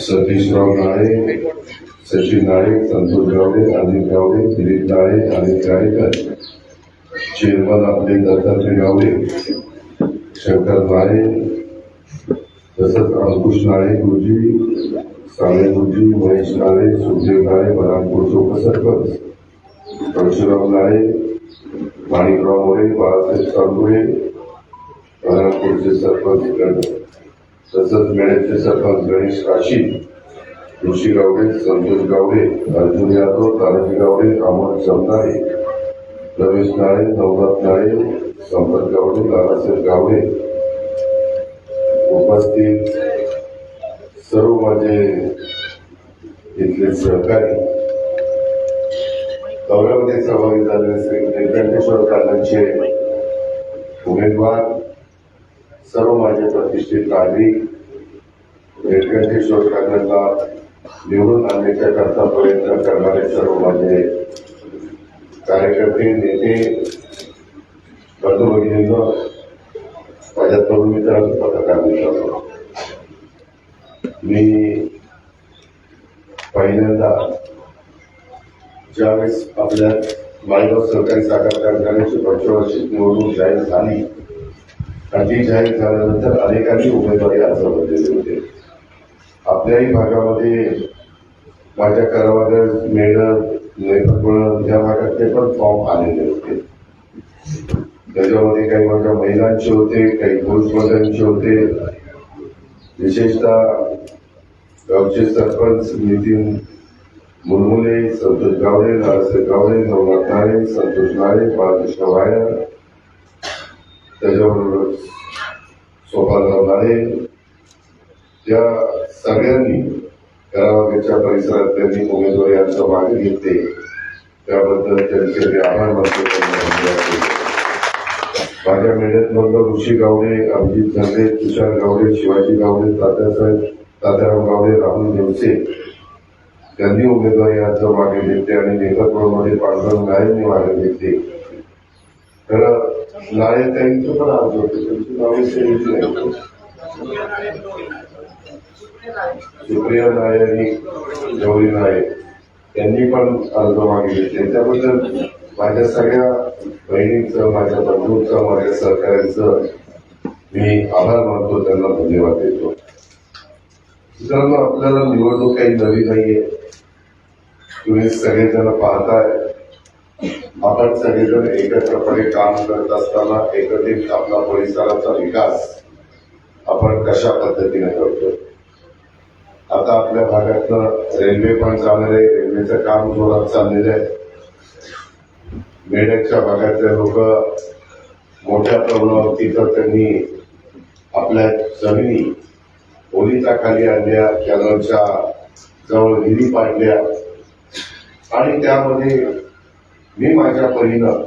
सतीशराव नाळे, सचिन नाळे, संतोष गावडे, अनिल गावडे, दिलीप नाळे, Anil Gadekar, chairman आपले दत्तात्रय गावडे, शंकर नाळे, तसंच अंकुश नाळे गुरुजी, साने गुरुजी, महेश नाळे, सुखदेव नाळे, बरामपूरचे उपसरपंच, परशुराम नाळे, माणिकराव मोरे, बाळासाहेब साळुंखे, बरामपूरचे सरपंच, तसंच मेळ्याचे सरपंच गणेश काशी, ऋषी गावडे, संतोष गावडे, अर्जुन यादव, तानाजी गावडे, अमोल जमनाळे, रमेश नाळे, नवनाथ नाळे, संपत गावडे, दादासाहेब गावडे, उपस्थित सर्व माझे इथले सहकारी, दौऱ्यामध्ये सहभागी झालेले श्री व्यंकटेश्वर काकांचे उमेदवार, सर्व माझे प्रतिष्ठित नागरिक, व्यंकटेश्वर काकांना निवडून आणण्याच्या करता प्रयत्न करणारे सर्व माझे कार्यकर्ते, नेते, बंधू भगिनींनो, माझ्या तरुण मित्रांनो, पत्रकार मित्रांनो, मी पहिल्यांदा ज्यावेळेस आपल्या माळेगाव सहकारी साखर कारखान्याची पंचवार्षिक निवडणूक जाहीर झाली आणि ती जाहीर झाल्यानंतर अनेकांनी उमेदवारी अर्ज भरलेले होते. आपल्याही भागामध्ये माझ्या करावागड, मेळघाट, नेत्रकोळ या भागातले पण फॉर्म आलेले होते. त्याच्यामध्ये काही माझ्या महिलांचे होते, काही पुरुषमंत्र्यांचे होते. विशेषतः गावचे सरपंच नितीन मुलमुले, संतोष गावडे, दादासाहेब गावडे, नवनाथ नाळे, संतोष नाळे, बाळकृष्ण वायर, त्याच्याबरोबर सोपानराव नाळे, या सगळ्यांनी करावागडच्या परिसरात त्यांनी उमेदवारी अर्ज मागे घेतले. त्याबद्दल त्यांचे मी आभार मानतो. माझ्या मेळ्यातमधलं ऋषी गावडे, अभिजित झंडे, तुषार गावडे, शिवाजी गावडे, तात्याराम गावडे, राहुल देवसे त्यांनी उमेदवारी अर्ज मागे घेतले आणि नेत्रकोळमध्ये पांडुरंग नाळेंनी मागे घेतले. तर नाळे त्यांचं पण अर्ज होते, त्यांची नावे सांगितली नाही. सुप्रिया नाळे आणि गौरी नाळे यांनी पण अर्ज मागे घेतले. त्याबद्दल माझ्या सगळ्या बहिणींचं, माझ्या बंधूंचं, माझ्या सहकाऱ्यांचं मी आभार मानतो, त्यांना धन्यवाद देतो. मित्रांनो, आपल्याला निवडणूक काही नवी नाहीये. तुम्ही सगळेजण पाहताय, आपण सगळेजण एकत्रपणे काम करत असताना एकत्रित आपला परिसराचा विकास आपण कशा पद्धतीने करतो. आता आपल्या भागातनं रेल्वे पण जाणार आहे, रेल्वेचं काम जोरात चाललेलं आहे. मेळघाटच्या भागातले लोक मोठ्या प्रमाणावर तिथं त्यांनी आपल्या जमिनी ओलिता खाली आणल्या, कॅनलच्या जवळ विहिरी पाडल्या आणि त्यामध्ये मी माझ्या परीनं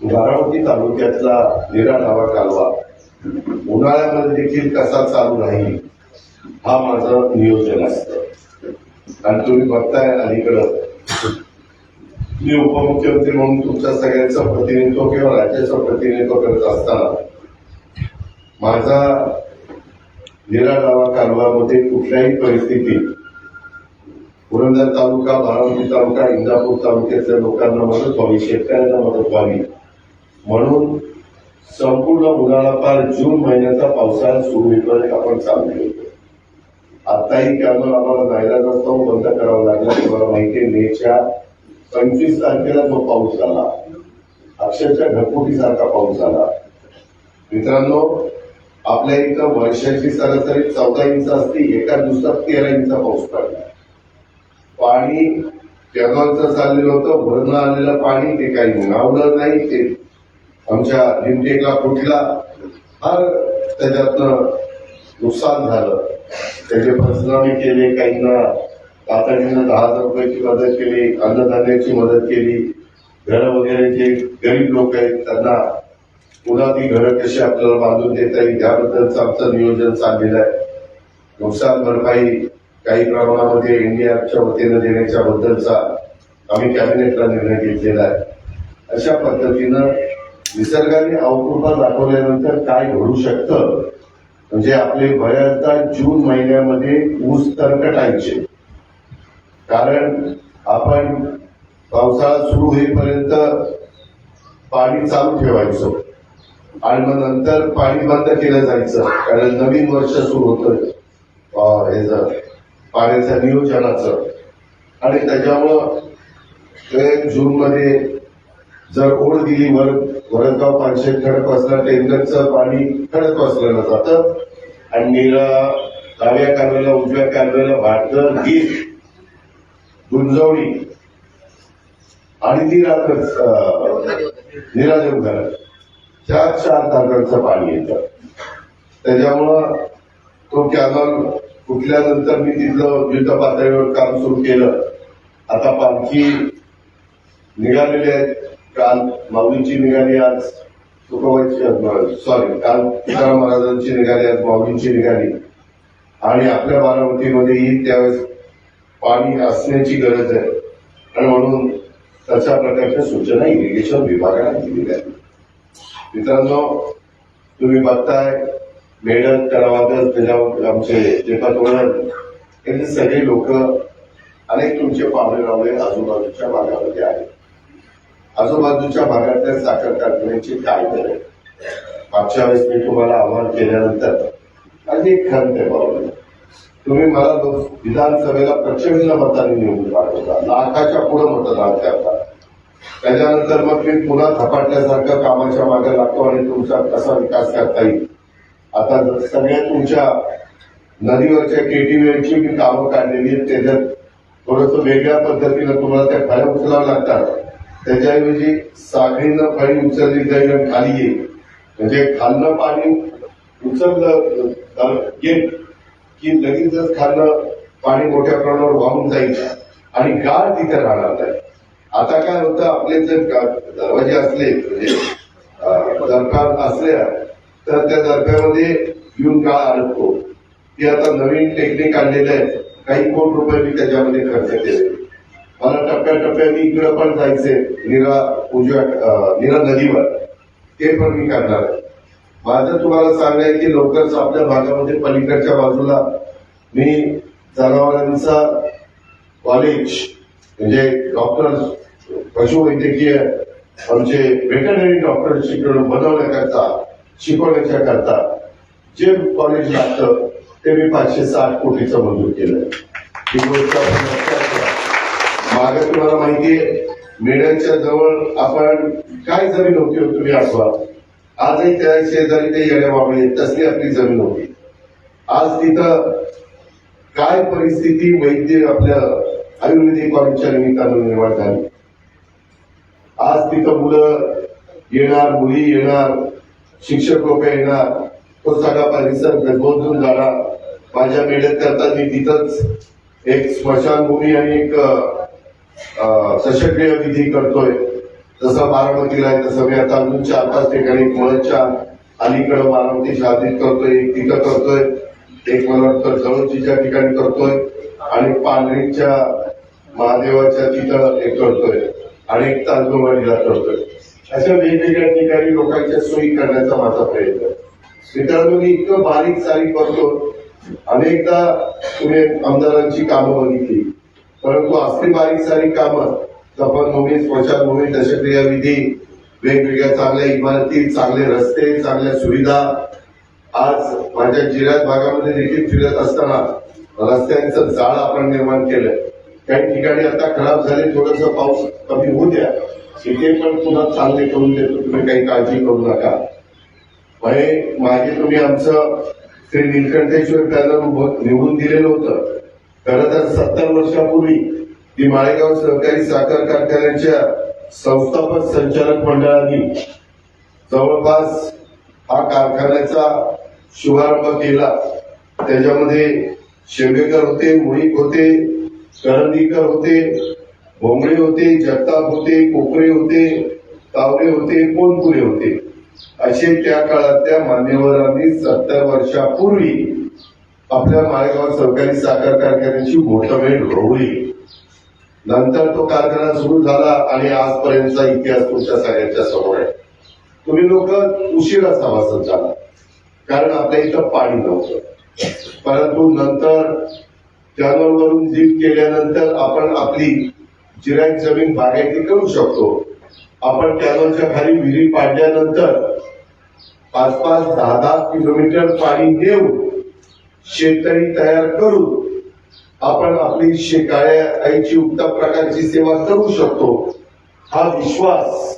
बारामती तालुक्यातला निरा डावा कालवा उन्हाळ्यामध्ये देखील कसा चालू राहील हा माझं नियोजन असतं. आणि तुम्ही बघताय अलीकडं मी उपमुख्यमंत्री म्हणून तुमच्या सगळ्यांचं प्रतिनिधित्व किंवा राज्याचं प्रतिनिधित्व करत असताना माझा निरा डावा कालवामध्ये कुठल्याही परिस्थितीत पुरंदर तालुका, बारामती तालुका, इंदापूर तालुक्यातल्या लोकांना मदत व्हावी, शेतकऱ्यांना मदत व्हावी म्हणून संपूर्ण उन्हाळा पार जून महिन्याचा पावसाळा सुरू होईपर्यंत आपण चालू होतो. आताही कॅनल आम्हाला जायला नसतो बंद करावं लागला. तुम्हाला माहिती आहे, मेच्या 25 तारखेला जो पाऊस झाला, अक्षरशः ढगफुटीसारखा पाऊस झाला. मित्रांनो, आपल्या इथं वर्षाची सरासरी 14 इंच असते, एका दिवसात 13 इंच पाऊस पडला. पाणी कॅनॉलचं चाललेलं होतं, भरणं आलेलं पाणी ते काही नावलं नाही, ते आमच्या लिमटेकला फुटला, फार त्याच्यातनं नुकसान झालं. त्याचे पंचनामे केले, काहींना तातडीनं 10,000 रुपयाची मदत केली, अन्नधान्याची मदत केली. घरं वगैरे जे गरीब लोक आहेत त्यांना पुन्हा ती घरं कशी आपल्याला बांधून देता येईल याबद्दलचं आमचं नियोजन चाललेलं आहे. नुकसान भरपाई काही प्रमाणामध्ये एनडीआरएफच्या वतीनं देण्याच्या बद्दलचा आम्ही कॅबिनेटला निर्णय घेतलेला आहे. अशा पद्धतीनं निसर्गाने अवकृपा दाखवल्यानंतर काय घडू शकतं म्हणजे आपले बऱ्याचदा जून महिन्यामध्ये ऊस तरकटायचे, कारण आपण पावसाळा सुरू होईपर्यंत पाणी चालू ठेवायचो आणि मग नंतर पाणी बंद केलं जायचं, कारण नवीन वर्ष सुरू होतं ह्याचं पाण्याच्या नियोजनाचं. आणि त्याच्यामुळं ते जून मध्ये जर ओढ दिली वरदगाव पानशेत खडक वासला टेंडरचं पाणी खडक वासल्याला जातं आणि डाव्या कालव्याला उजव्या कालव्याला भाटघर गीर गुंजवणी आणि निरादेवघर चार धारणांचं पाणी येतं. त्याच्यामुळं तो कॅनॉल फुटल्यानंतर मी तिथलं युद्ध पातळीवर काम सुरू केलं. आता पालखी निघालेली आहेत, काल माऊलींची निघाली, आज काल तुकाराम महाराजांची निघाली, आज माऊलींची निघाली आणि आपल्या बारामतीमध्ये येईल त्यावेळेस पाणी असण्याची गरज आहे आणि म्हणून तशा प्रकारच्या सूचना इरिगेशन विभागाने दिलेल्या आहेत. मित्रांनो, तुम्ही बघताय मेडल तलावागत त्याच्यावर आमचे दीपक वळण हे सगळे लोक, अनेक तुमचे पाहुणे रावले आजूबाजूच्या भागामध्ये आहेत. आजूबाजूच्या भागातल्या साखर कारखान्याची काय गरज? मागच्या वेळेस मी तुम्हाला आव्हान केल्यानंतर अनेक खंत आहे बाबा, तुम्ही मला विधानसभेला प्रचंड मताने निवडून पाठवता, लाखाच्या पुढे मतदान करता. त्याच्यानंतर मग मी पुन्हा झपाटल्यासारखं कामाच्या मागे लागतो आणि तुमचा कसा विकास करता येईल. आता सगळ्या तुमच्या नदीवरच्या केटीवेची मी कामं काढलेली आहेत, त्याच्यात थोडस वेगळ्या पद्धतीनं तुम्हाला त्या फळ्या उचलाव्या लागतात. त्याच्याऐवजी साखळीनं फळी उचलली जाईल आणि खाली येईल, म्हणजे खालनं पाणी उचललं येईल की लगेचच खालनं पाणी मोठ्या प्रमाणावर वाहून जाईल आणि गाळ तिथे राहणार नाही. आता काय होतं, आपले जर दरवाजे असले म्हणजे दरकार असल्या तर त्या दरकामध्ये येऊन गाळ अडकतो. ती आता नवीन टेक्निक आणलेलं आहे, काही कोटी रुपये मी त्याच्यामध्ये खर्च केले. मला टप्प्याटप्प्याने इकडं पण जायचंय नीरा नदीवर, ते पण मी करणार आहे. माझं तुम्हाला सांगाय की लवकरच आपल्या भागामध्ये पलीकडच्या बाजूला मी जनावरांचा कॉलेज म्हणजे डॉक्टर पशुवैद्यकीय आमचे वेटरनरी डॉक्टर शिकवण्याच्या करता जे कॉलेज लागतं ते मी 560 कोटीचं मंजूर केलं. ही गोष्ट मागे तुम्हाला माहितीये, मेड्यांच्या जवळ आपण काय जमीन होती तुम्ही आठवा, आजही त्या शेजारी ते येण्याबाबळे तसली आपली जमीन होती. आज तिथं काय परिस्थिती वैद्य आपल्या आयुर्वेदिक कॉलेजच्या निमित्तानं निर्माण झाली. आज तिथं मुलं येणार, मुली येणार, शिक्षक लोक येणार, तो सगळा परिसर गजबजून जाणार. माझ्या मेड्यात करताना तिथंच एक स्मशानभूमी आणि एक शस्त्रक्रिया विधी करतोय. जसं बारामतीला आहे तसं मी आता अजून 4-5 ठिकाणी मुळच्या अलीकडं बारामतीच्या आधीच करतोय, एक तिथं करतोय, एक मला वाटतं जळोजीच्या ठिकाणी करतोय आणि पांढरीच्या महादेवाच्या तिथं एक करतोय आणि एक तांदूळवाडीला करतोय. अशा वेगवेगळ्या ठिकाणी लोकांच्या सोयी करण्याचा माझा प्रयत्न. मित्रांनो, मी इतकं बारीक सारीक करतो. अनेकदा तुम्ही आमदारांची कामं बघितली, परंतु असली बारीक सारीक कामं जपनभूमी, स्मशानभूमी, दशक्रिया विधी, वेगवेगळ्या चांगल्या इमारती, चांगले रस्ते, चांगल्या सुविधा. आज माझ्या जिल्ह्यात भागामध्ये देखील फिरत असताना रस्त्यांचं जाळं आपण निर्माण केलंय. काही ठिकाणी आता खराब झाले, थोडस पाऊस कमी होऊ द्या, इथे पण पुन्हा चांगले करून देतो, तुम्ही काही काळजी करू नका. मागे तुम्ही आमचं श्री नीलकंठेश्वर पॅनल निवडून दिलेलं होतं. खरं तर 70 वर्षापूर्वी ती माळेगाव सहकारी साखर कारखान्याच्या संस्थापक संचालक मंडळाने जवळपास हा कारखान्याचा शुभारंभ केला. त्याच्यामध्ये शेवेकर होते, मुळीक होते, करंदीकर होते, भोंगळे होते, जगताप होते, कोकरे होते, तावरे होते, कोणपुरे होते. असे त्या काळातल्या मान्यवरांनी 70 वर्षापूर्वी आपल्या माळेगाव सहकारी साखर कारखान्याची मोठमेढ रोवली. नंतर तो कारखाना सुरू झाला आणि आजपर्यंतचा इतिहास तुमच्या सगळ्यांच्या समोर आहे. तुम्ही लोक उशिरा सभासद झाला, कारण आपल्या इथं पाणी नव्हतं. परंतु नंतर कॅनॉलवरून जीप केल्यानंतर आपण आपली जिरायत जमीन बागायती करू शकतो. आपण कॅनॉलच्या खाली विहिरी पाडल्यानंतर 5-5, 10-10 किलोमीटर पाणी देऊन शेततळी तयार करून आपण आपली काळ्या आईची उत्तम प्रकारची सेवा करू शकतो. हा विश्वास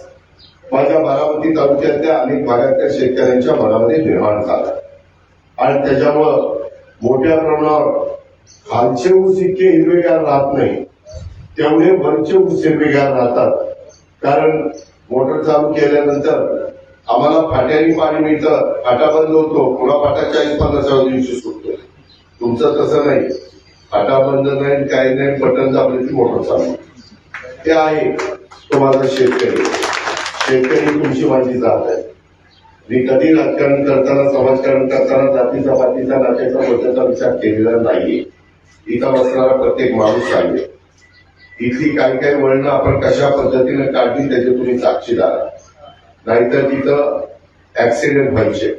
माझ्या बारामती तालुक्यातल्या अनेक भागातल्या शेतकऱ्यांच्या मनामध्ये निर्माण झाला आणि त्याच्यामुळं मोठ्या प्रमाणावर खालचे ऊस इतके हिरवेगार राहत नाही, तेवढे वरचे ऊस हिरवेगार राहतात. कारण मोटर चालू केल्यानंतर आम्हाला फाट्याने पाणी मिळतं, फाटा बंद होतो, पुन्हा फाटा 40-50 दिवशी सुटतो. तुमचं तसं नाही, फाटा बंद नाही, काही नाही, बटन दाबले की मोटर चालू. ते आहे तो माझा शेतकरी. शेतकरी तुमची माझी जात आहे. मी कधी राजकारण करताना, समाजकारण करताना जातीचा, पातीचा, नात्याचा, पद्धतीचा विचार केलेला नाहीये. इथं बसणारा प्रत्येक माणूस आहे. इथली काही काही वळणं आपण कशा पद्धतीने काढली त्याचे तुम्ही साक्षीदार. नाहीतर तिथं ऍक्सिडेंट व्हायचे.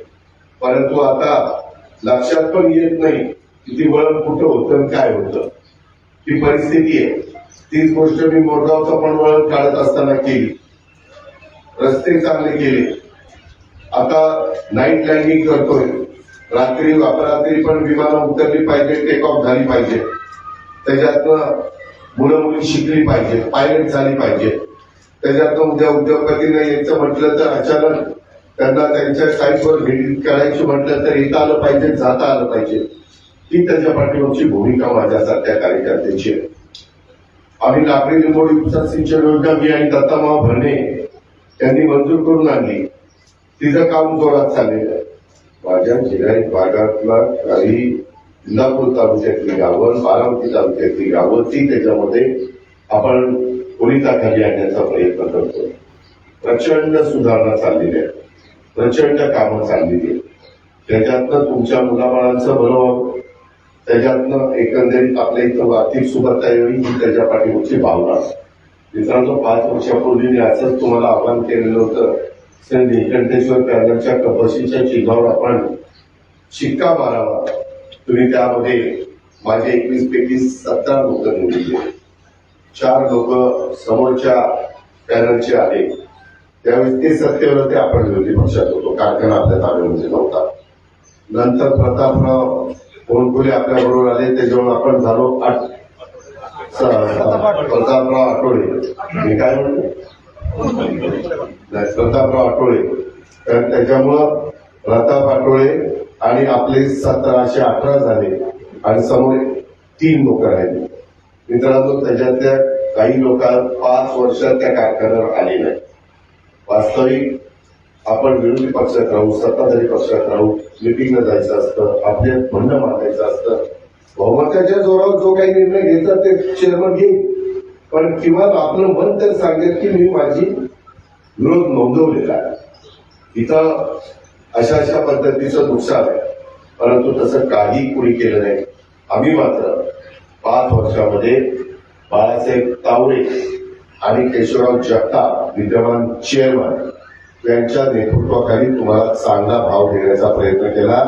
परंतु आता लक्षात पण येत नाही की ती वळण कुठं होतं आणि काय होतं. ती परिस्थिती आहे. तीच गोष्ट मी मोरगावचं पण वळण काढत असताना केली. रस्ते चांगले केले. आता नाईट लँडिंग करतोय. रात्री अपरात्री पण विमानं उतरली पाहिजे, टेक ऑफ झाली पाहिजे. त्याच्यातनं मुलं मुली शिकली पाहिजे, पायलट झाली पाहिजे. त्याच्यातनं उद्या उद्योगपतीने यायचं म्हटलं तर अचानक त्यांना त्यांच्या साईटवर व्हिजिट करायची म्हटलं तर येता आलं पाहिजे, जाता आलं पाहिजे. ही त्याच्या पाठीमागची भूमिका माझ्यासारख्या कार्यकर्त्यांची आहे. आम्ही लाकडी लिंबोडी उपसा सिंचन योजना मी आणि दत्तामाव भरणे त्यांनी मंजूर करून आणली. तिचं काम जोरात चाललेलं आहे. माझ्या जिल्ह्यात भागातला काही इंदापूर तालुक्यातली गावं, बारामती तालुक्यातली गावं, ती त्याच्यामध्ये आपण ओलिताखाली आणण्याचा प्रयत्न करतोय. प्रचंड सुधारणा चाललेली आहे, प्रचंड कामं चाललेली आहेत. त्याच्यातनं तुमच्या मुलाबाळांचं भलं व्हावं, त्याच्यातनं एकंदरीत आपल्या इथं आर्थिक सुबत्ता यावी ही त्याच्या पाठीमागची भावना. मित्रांनो, 5 वर्षापूर्वी मी असंच तुम्हाला आवाहन केलेलं होतं. श्री नीलकंठेश्वर पॅनलच्या कपाशीच्या चिन्हावर आपण शिक्का मारावा. तुम्ही त्यामध्ये माझे 21 पैकी 17 लोक निवडले. 4 लोक समोरच्या पॅनलचे आले. त्यावेळेस ते सत्तेवर होते, आपण विरोधी पक्षात होतो. कारखाना आपल्या ताब्यामध्ये नव्हता. नंतर प्रतापराव कोणकोले आपल्या बरोबर आले. त्याच्यावर आपण झालो प्रतापराव आठवले. मी काय म्हणतो, प्रतापराव आठवले. तर त्याच्यामुळं प्रताप आठवले आणि आपले 1718 झाले आणि समोर 3 लोक राहिले. मित्रांनो, त्याच्यातल्या काही लोकांना 5 वर्षात त्या कारखान्यावर आले नाही. वास्तविक आपण विरोधी पक्षात राहू, सत्ताधारी पक्षात राहू, मिटिंगला जायचं असतं, आपले म्हणणं मांडायचं असतं. बहुमताच्या जोरावर जो काही निर्णय घेतात ते चेअरमन घेईल, पण किंवा आपलं मन तर सांगेल की मी माझी विरोध नोंदवलेला आहे. इथं अशा अशा पद्धतीचं नुकसान आहे, परंतु तसं काही कुणी केलं नाही. आम्ही मात्र 5 वर्षामध्ये बाळासाहेब तावरे आणि केशवराव जगताप विद्यमान चेअरमन यांच्या नेतृत्वाखाली तुम्हाला चांगला भाव देण्याचा प्रयत्न केला.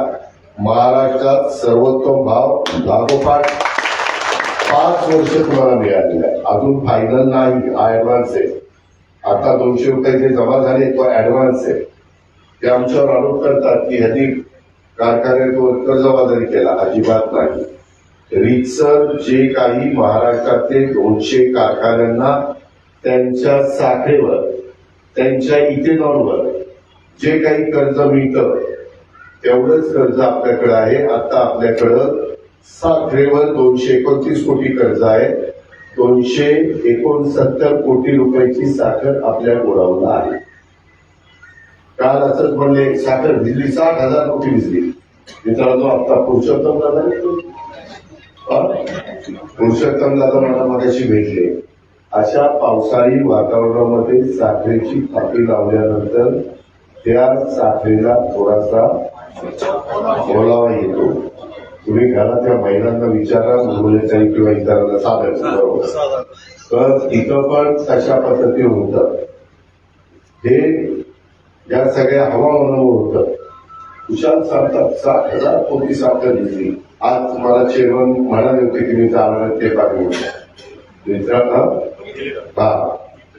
महाराष्ट्रात सर्वोत्तम भाव लागोपाठ 5 वर्ष तुम्हाला मिळालेला आहे. अजून फायनल नाही, हा ऍडव्हान्स आहे. आता 200 रुपये जे जमा झाले तो ऍडव्हान्स आहे. ते आमच्यावर आरोप करतात की ह्यांनी कारखान्यावर कर्जबाजारी केला. अजिबात नाही. रीतसर जे काही महाराष्ट्रातले 200 कारखान्यांना त्यांच्या साखरेवर, त्यांच्या इथेनॉलवर जे काही कर्ज मिळतं तेवढंच कर्ज आपल्याकडे आहे. आता आपल्याकडं साखरेवर 229 कोटी कर्ज आहे. 269 कोटी रुपयाची साखर आपल्या गोडाऊनला आहे. काल असंच म्हणले साखर भिजली, 60,000 कोटी भिजली. मित्रांनो, आता पुरुषोत्तम दादा मला माझ्याशी भेटले. अशा पावसाळी वातावरणामध्ये साखरेची फाटी लावल्यानंतर त्या साखरेला थोडासा बोलावा येतो. तुम्ही घरात त्या महिलांना विचारा, मुलींचा किंवा इतरांना साधन बरोबर. तर इथं पण तशा पद्धतीने होतं. हे या सगळ्या हवामानामुळे होतं. कुशाल सांगतात 7,000 कोटी साखर दिली. आज मला चेअरमन म्हणाले होते की मी जाणार ते पाहिजे हा.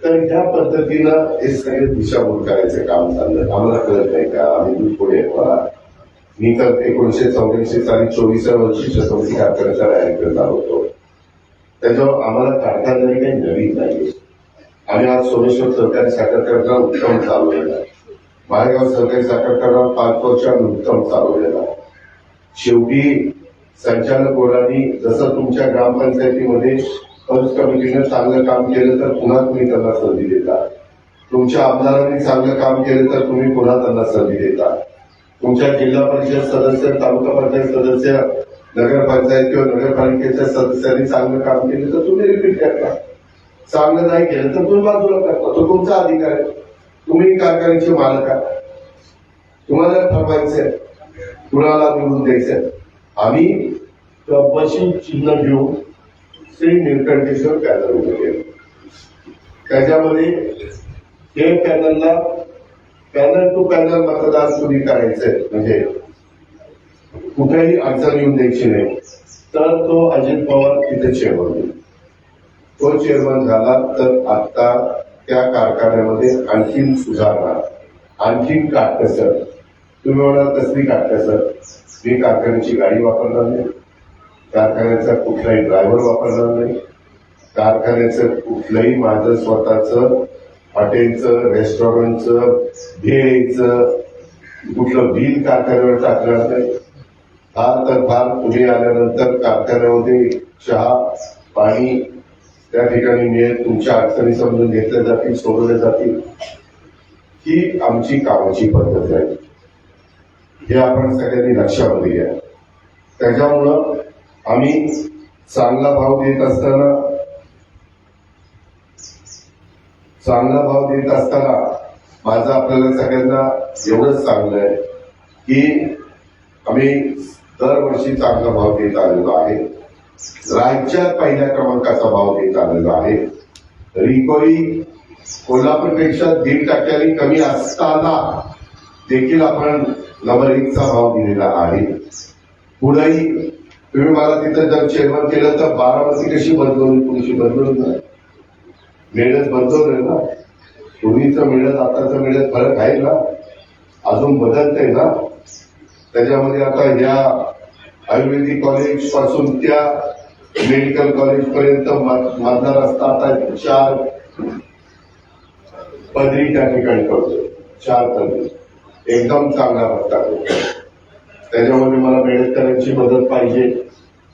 तर ह्या पद्धतीनं हे सगळे दिशाभूल करायचं काम चाललं. आम्हाला कळत नाही का आम्ही दूध पुढे मी तर 1984 साली 24व्या वर्षी छत्रपती कारखान्याचा डायरेक्टर झालो होतो. त्याच्यावर आम्हाला कारखानदारी काही नवीन नाही. आम्ही आज सोमेश्वर सहकारी साखर कारखाना उत्तम चालवलेला, माळेगाव सहकारी साखर कारखाना 5 वर्षांनी उत्तम चालवलेला. शेवटी संचालक बोर्डाने जसं तुमच्या ग्रामपंचायतीमध्ये पंच कमिटीनं चांगलं काम केलं तर पुन्हा तुम्ही त्यांना संधी देता. तुमच्या आमदारांनी चांगलं काम केलं तर तुम्ही पुन्हा त्यांना संधी देता. तुमच्या जिल्हा परिषद सदस्य, तालुका पंचायत सदस्य, नगरपंचायत किंवा नगरपालिकेच्या सदस्यांनी चांगलं काम केलं तर तुम्ही रिपीट करता. चांगलं नाही केलं तर तुम्ही बाजूला करता. तो तुमचा अधिकार आहे. तुम्ही कारखान्याचे मालक आहात. तुम्हाला ठरवायचंय कुणाला निवडून द्यायचंय. आम्ही बशीन चिन्ह घेऊन श्री निळकंठेश्वर पॅनल उभे केलं. त्याच्यामध्ये हे पॅनलला पॅनल टू पॅनल मतदान सुरू करायचंय. म्हणजे कुठेही अडचण येऊन द्यायची नाही. तर तो अजित पवार तिथे चेअरमन होईल. तो चेअरमन झाला तर आता त्या कारखान्यामध्ये आणखीन सुधारणा, आणखीन काटकसर. तुम्ही म्हणाल कसली काटकसर? मी कारखान्याची गाडी वापरणार नाही, कारखान्याचा कुठलाही ड्रायव्हर वापरणार नाही, कारखान्याचं कुठलंही माझं स्वतःचं हॉटेलचं, रेस्टॉरंटचं, भेळचं कुठलं बिल कारखान्यावर टाकणार नाही. फार तर फार तुम्ही आल्यानंतर कारखान्यामध्ये चहा, पाणी त्या ठिकाणी मिळेल. तुमच्या अडचणी समजून घेतल्या जातील, सोडवल्या जातील. ही आमची कामाची पद्धत आहे. हे आपण सगळ्यांनी लक्षामध्ये घ्या. त्याच्यामुळं आम्ही चांगला भाव देत असताना माझं आपल्याला सगळ्यांना एवढंच सांगणं आहे की आम्ही दरवर्षी चांगला भाव देत आलेलो आहे. राज्यात पहिल्या क्रमांकाचा भाव देत आलेला आहे. रिकव्हरी कोल्हापूरपेक्षा 1.5% कमी असताना देखील आपण नंबर 1चा भाव दिलेला आहे. पुढेही तुम्ही मला तिथं जर चेअरमन केलं तर बारामती कशी बदलवली, तुमची बदलवली नाही. मेळ्यात बदलवलंय ना. पूर्वीचं मेळ्यात आताचं मेळ्यात फरक आहे ना. अजून बदलतंय ना. त्याच्यामध्ये आता या आयुर्वेदिक कॉलेज पासून त्या मेडिकल कॉलेज पर्यंत मधला रस्ता आता 4 पदरी त्या ठिकाणी करतो. 4 पदरी एकदम चांगला रस्ता करतो. त्याच्यामध्ये मला मेडकरांची मदत पाहिजे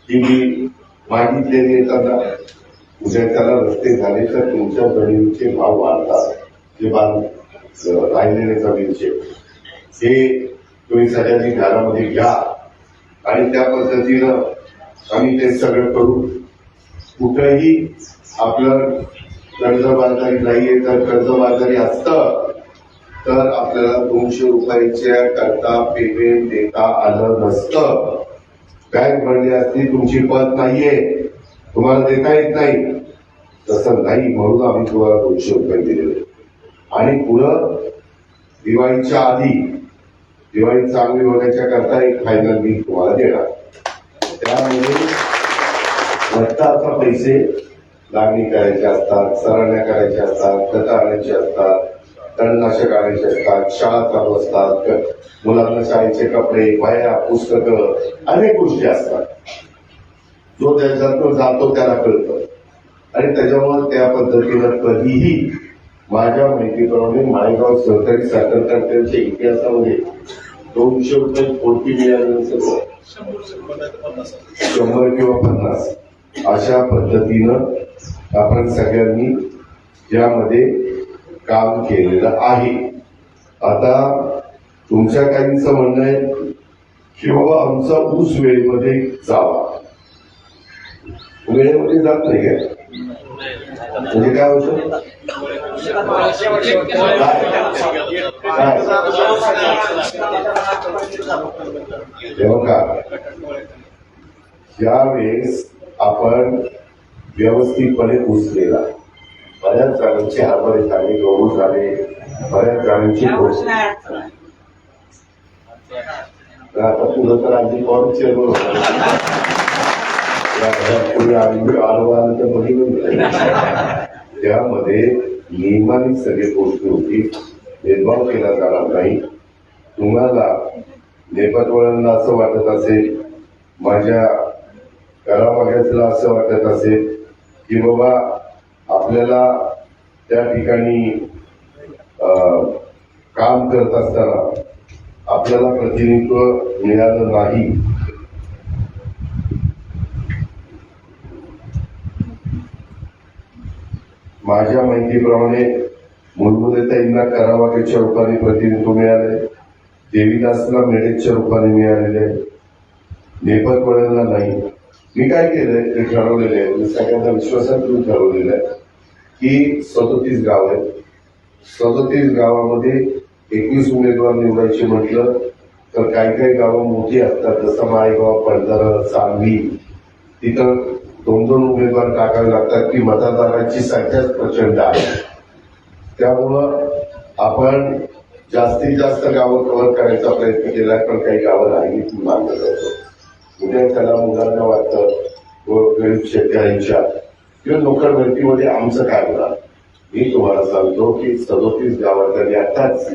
की मी मागितलेली येताना. उद्या त्याला रस्ते झाले तर तुमच्या जमिनीचे भाव वाढतात. जे राहिलेले जमिनीचे हे तुम्ही सगळ्यांनी ध्यानामध्ये घ्या आणि त्या पद्धतीनं आम्ही ते सगळं करू. कुठेही आपलं कर्जबाजारी नाहीये. तर कर्जबाजारी असतं तर आपल्याला 200 रुपयाच्या करता पेमेंट देता आलं नसतं. बँक भरली असती तुमची पत नाहीये, तुम्हाला देता येत नाही. तसं नाही म्हणून आम्ही तुम्हाला 200 रुपये दिलेले. आणि पुढं दिवाळीच्या आधी दिवाळी चांगली होण्याच्या करता एक फायनल बिल तुम्हाला देणार. त्यामध्ये रक्ताचा पैसे लागणी करायचे असतात, सरळण्या करायच्या असतात, खतं आणायची असतात, तणनाशक आणायचे असतात, शाळा चालू असतात, मुलांना शाळेचे कपडे, वह्या, पुस्तकं, अनेक गोष्टी असतात. जो त्याच्यातून जातो त्याला कळतं. आणि त्याच्यामुळे त्या पद्धतीनं कधीही माझ्या माहितीप्रमाणे माळेगाव सहकारी साखर कारखान्याच्या इतिहासामध्ये 200 रुपये कोटी मिळाले नसेल. 100 किंवा 50 अशा पद्धतीनं आपण सगळ्यांनी यामध्ये काम केलेलं आहे. आता तुमच्या काहींचं म्हणणं आहे की बाबा आमचा ऊस वेळेमध्ये जावा. वेळेमध्ये जात नाही काय म्हणजे काय होतं? तेव्हा यावेळेस आपण व्यवस्थितपणे ऊस दिला. बऱ्याच जणांचे हरभरे झाले, गहू झाले, बऱ्याच जणांची आता पुढं तर अगदी कॉर्प चेअरमन होता आलं तर बघितलं. त्यामध्ये नियमाने सगळी गोष्टी होती, भेदभाव केला जाणार नाही. तुम्हाला नेपथ्याला असं वाटत असेल, माझ्या घरामागेला असं वाटत असेल की बाबा आपल्याला त्या ठिकाणी काम करत असताना आपल्याला प्रतिनिधित्व मिळालं नाही, माझ्या माहितीप्रमाणे मुलमुलेताईंना करावाकेच्या रूपाने प्रतिनिधित्व मिळाले, देवीदासला मेडेच्या रूपाने मिळालेले, नेपथ्याला नाही. मी काय केलंय ते ठरवलेलं आहे, मी सगळ्यांना विश्वासात घेऊन ठरवलेलं आहे की 37 गाव आहेत. 37 गावामध्ये 21 उमेदवार निवडायचे म्हटलं तर काही गावं मोठी असतात, जसं माळेगाव, पडदर, सांगली, तिथं 2-2 उमेदवार टाकावे लागतात की मतदारांची संख्याच प्रचंड आहे. त्यामुळं आपण जास्तीत जास्त गावं कव्हर करायचा प्रयत्न केला, पण काही गावं राहिली ती मान्य करतो. उद्या त्याला मुलांना वाटतं गरीब शेतकऱ्यांच्या किंवा नोकर भरतीमध्ये आमचं काय होणार. मी तुम्हाला सांगतो की 37 गावातल्या आताच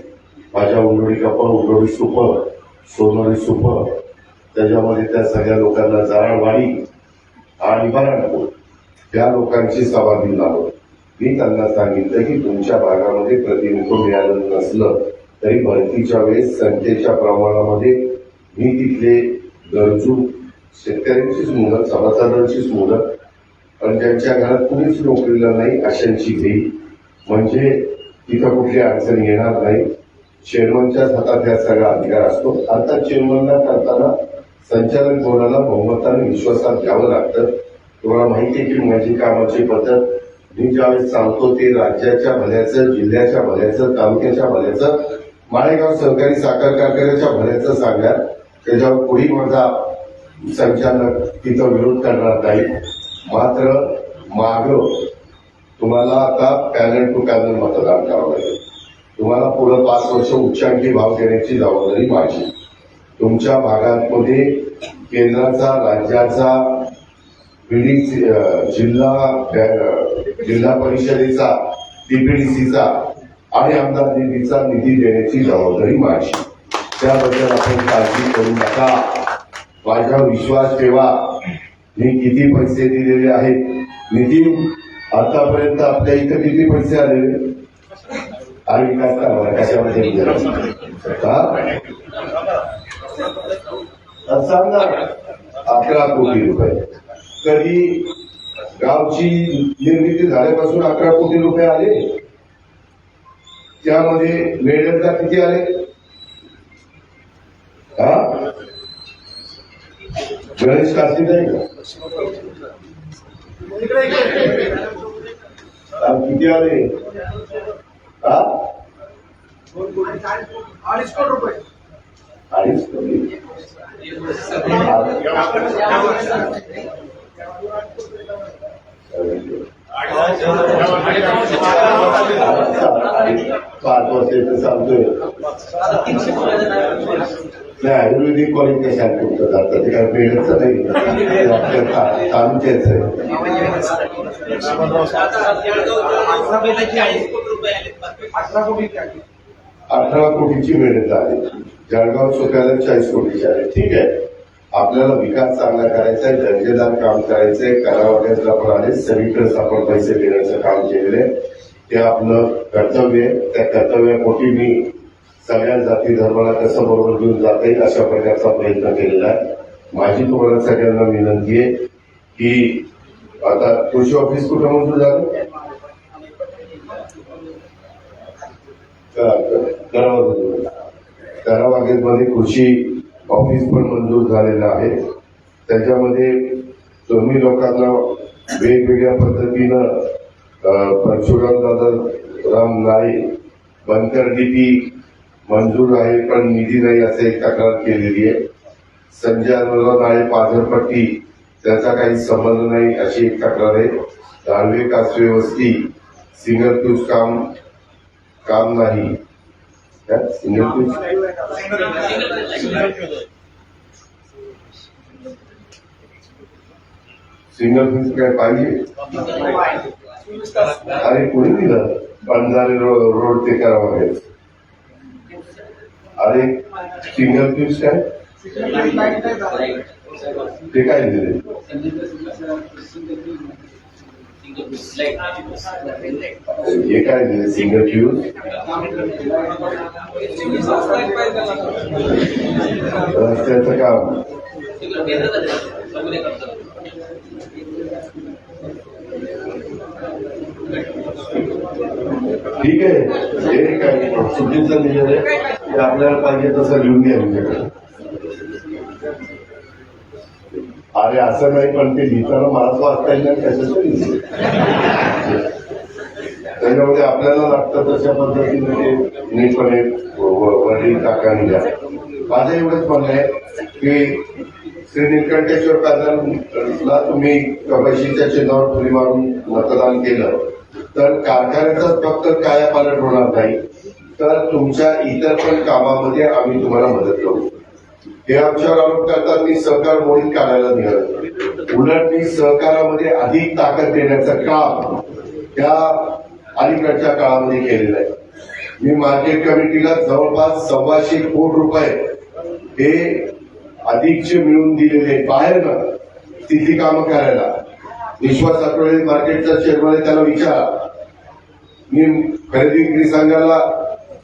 माझ्या उंडोडी कपड, उंडोडी सुपर, सोनोडी सुपर, त्याच्यामध्ये त्या सगळ्या लोकांना जाराळवाडी आणि बराणपूर त्या लोकांची सभा घेऊन आलो. मी त्यांना सांगितलं की तुमच्या भागामध्ये प्रतिनिधित्व मिळालं नसलं तरी भरतीच्या वेळेस संख्येच्या प्रमाणामध्ये मी तिथले गरजू शेतकऱ्यांचीच मुलं, सभासदांचीच मुलं, पण ज्यांच्या घरात कुणीच नोकरीला नाही अशांची घेईल, म्हणजे तिथं कुठली अडचण येणार नाही. चेअरमनच्याच हातात या सगळा अधिकार असतो. आता चेअरमनला करताना संचालक बोर्डाला बहुमताने विश्वासात घ्यावं लागतं. तुम्हाला माहिती आहे की माझी कामाची पद्धत मी ज्यावेळेस सांगतो ते राज्याच्या भल्याचं, जिल्ह्याच्या भल्याचं, तालुक्याच्या भल्याचं, माळेगाव सहकारी साखर कारखान्याच्या भल्याचं सांगा. त्याच्यावर पुढे माझा संचालक तिथं विरोध करणार नाही. मात्र माग तुम्हाला आता पॅनल टू पॅनल मतदान करावं लागेल. तुम्हाला पुढे 5 वर्ष उच्चांकी भाव देण्याची जबाबदारी माझी. तुमच्या भागांमध्ये केंद्राचा, राज्याचा, जिल्हा परिषदेचा, टीपीडीसीचा आणि आमदार निधीचा निधी देण्याची जबाबदारी माझी. त्याबद्दल आपण काळजी करू नका. माझ्यावर विश्वास ठेवा. मी किती पैसे दिलेले आहेत, नितीन आतापर्यंत आपल्या इथं किती पैसे आलेले आणि विकास कामाला कशामध्ये सांगा. 11 कोटी रुपये. कधी गावची निर्मिती झाल्यापासून 11 कोटी रुपये आले. त्यामध्ये मेडलचा किती आले? गणेश कास्ती नाही का? किती आले? 2.5 कोटी रुपये. 2.5 कोटी. पाच वर्षाचं सांगतोय. नाही, आयुर्वेदिक कॉलेज कशात तुमचं जातं ते काय पेडचं नाही, तालुक्याचं आहे. 18 कोटीची मेहनत आहे. जळगाव स्वतःला 40 कोटीची आहे. ठीक आहे, आपल्याला विकास चांगला करायचा आहे, दर्जेदार काम करायचंय, करावयाला पण आले, सगळीकडेच आपण पैसे देण्याचं काम केलेलं आहे. ते आपलं कर्तव्य आहे. त्या कर्तव्यापोटी मी सगळ्या जाती धर्माला कसं बरोबर घेऊन जाता येईल अशा प्रकारचा प्रयत्न केलेला आहे. माझी तुम्हाला सगळ्यांना विनंती आहे की आता कृषी ऑफिस कुठं मंजूर झालं? करावागेमध्ये कृषी ऑफिस पण मंजूर झालेलं आहे. त्याच्यामध्ये तुम्ही लोकांना वेगवेगळ्या पद्धतीनं परशुराम दादा राम नाळे बनकर डीपी मंजूर आहे पण निधी नाही असे एक तक्रार केलेली आहे. संजय नाळे पाझरपट्टी त्याचा काही संबंध नाही अशी एक तक्रार आहे. दानवे कासवे वस्ती सिंगल फ्यूज काम नाही. सिंगल फ्यूज सिंगल पीस काय पाहिजे? अरे कोणी दिलं बंजारे रोड ते करावं? अरे सिंगल पीस काय ते काय दिले? हे काय दिले सिंगल फ्यूज? रस्त्याचं काम ठीक आहे. हे काय चुकीचं दिलेलं आहे ते आपल्याला पाहिजे तसं लिहून घ्या तुमच्याकडे. अरे असं नाही, पण ते लिहिताना मलाच वाचता येईल नाही त्याच्यात. त्याच्यामध्ये आपल्याला लागतं तशा पद्धतीने ते नीटपणे वडील काकांनी द्या. माझं एवढंच म्हणणं आहे की श्री निळकंठेश्वर पॅनलला तुम्ही कपाशीच्या चिन्हावर फुली मारून मतदान केलं तर कारखान्याचाच फक्त कायापालट होणार नाही, तर तुमच्या इतर पण कामामध्ये आम्ही तुम्हाला मदत करू. हे आमच्यावर आरोप करतात मी सहकार मोडीत काढायला निघालो. उलट मी सहकारामध्ये अधिक ताकद देण्याचं काम त्या अलीकडच्या काळामध्ये केलेलं आहे. मी मार्केट कमिटीला जवळपास 125 कोटी रुपये हे अधिकचे मिळवून दिलेले बाहेर न तिथली कामं करायला. विश्वास आठवडे मार्केटचा चेअरमन आहे, त्याला विचारा. मी खरेदी विक्री संघाला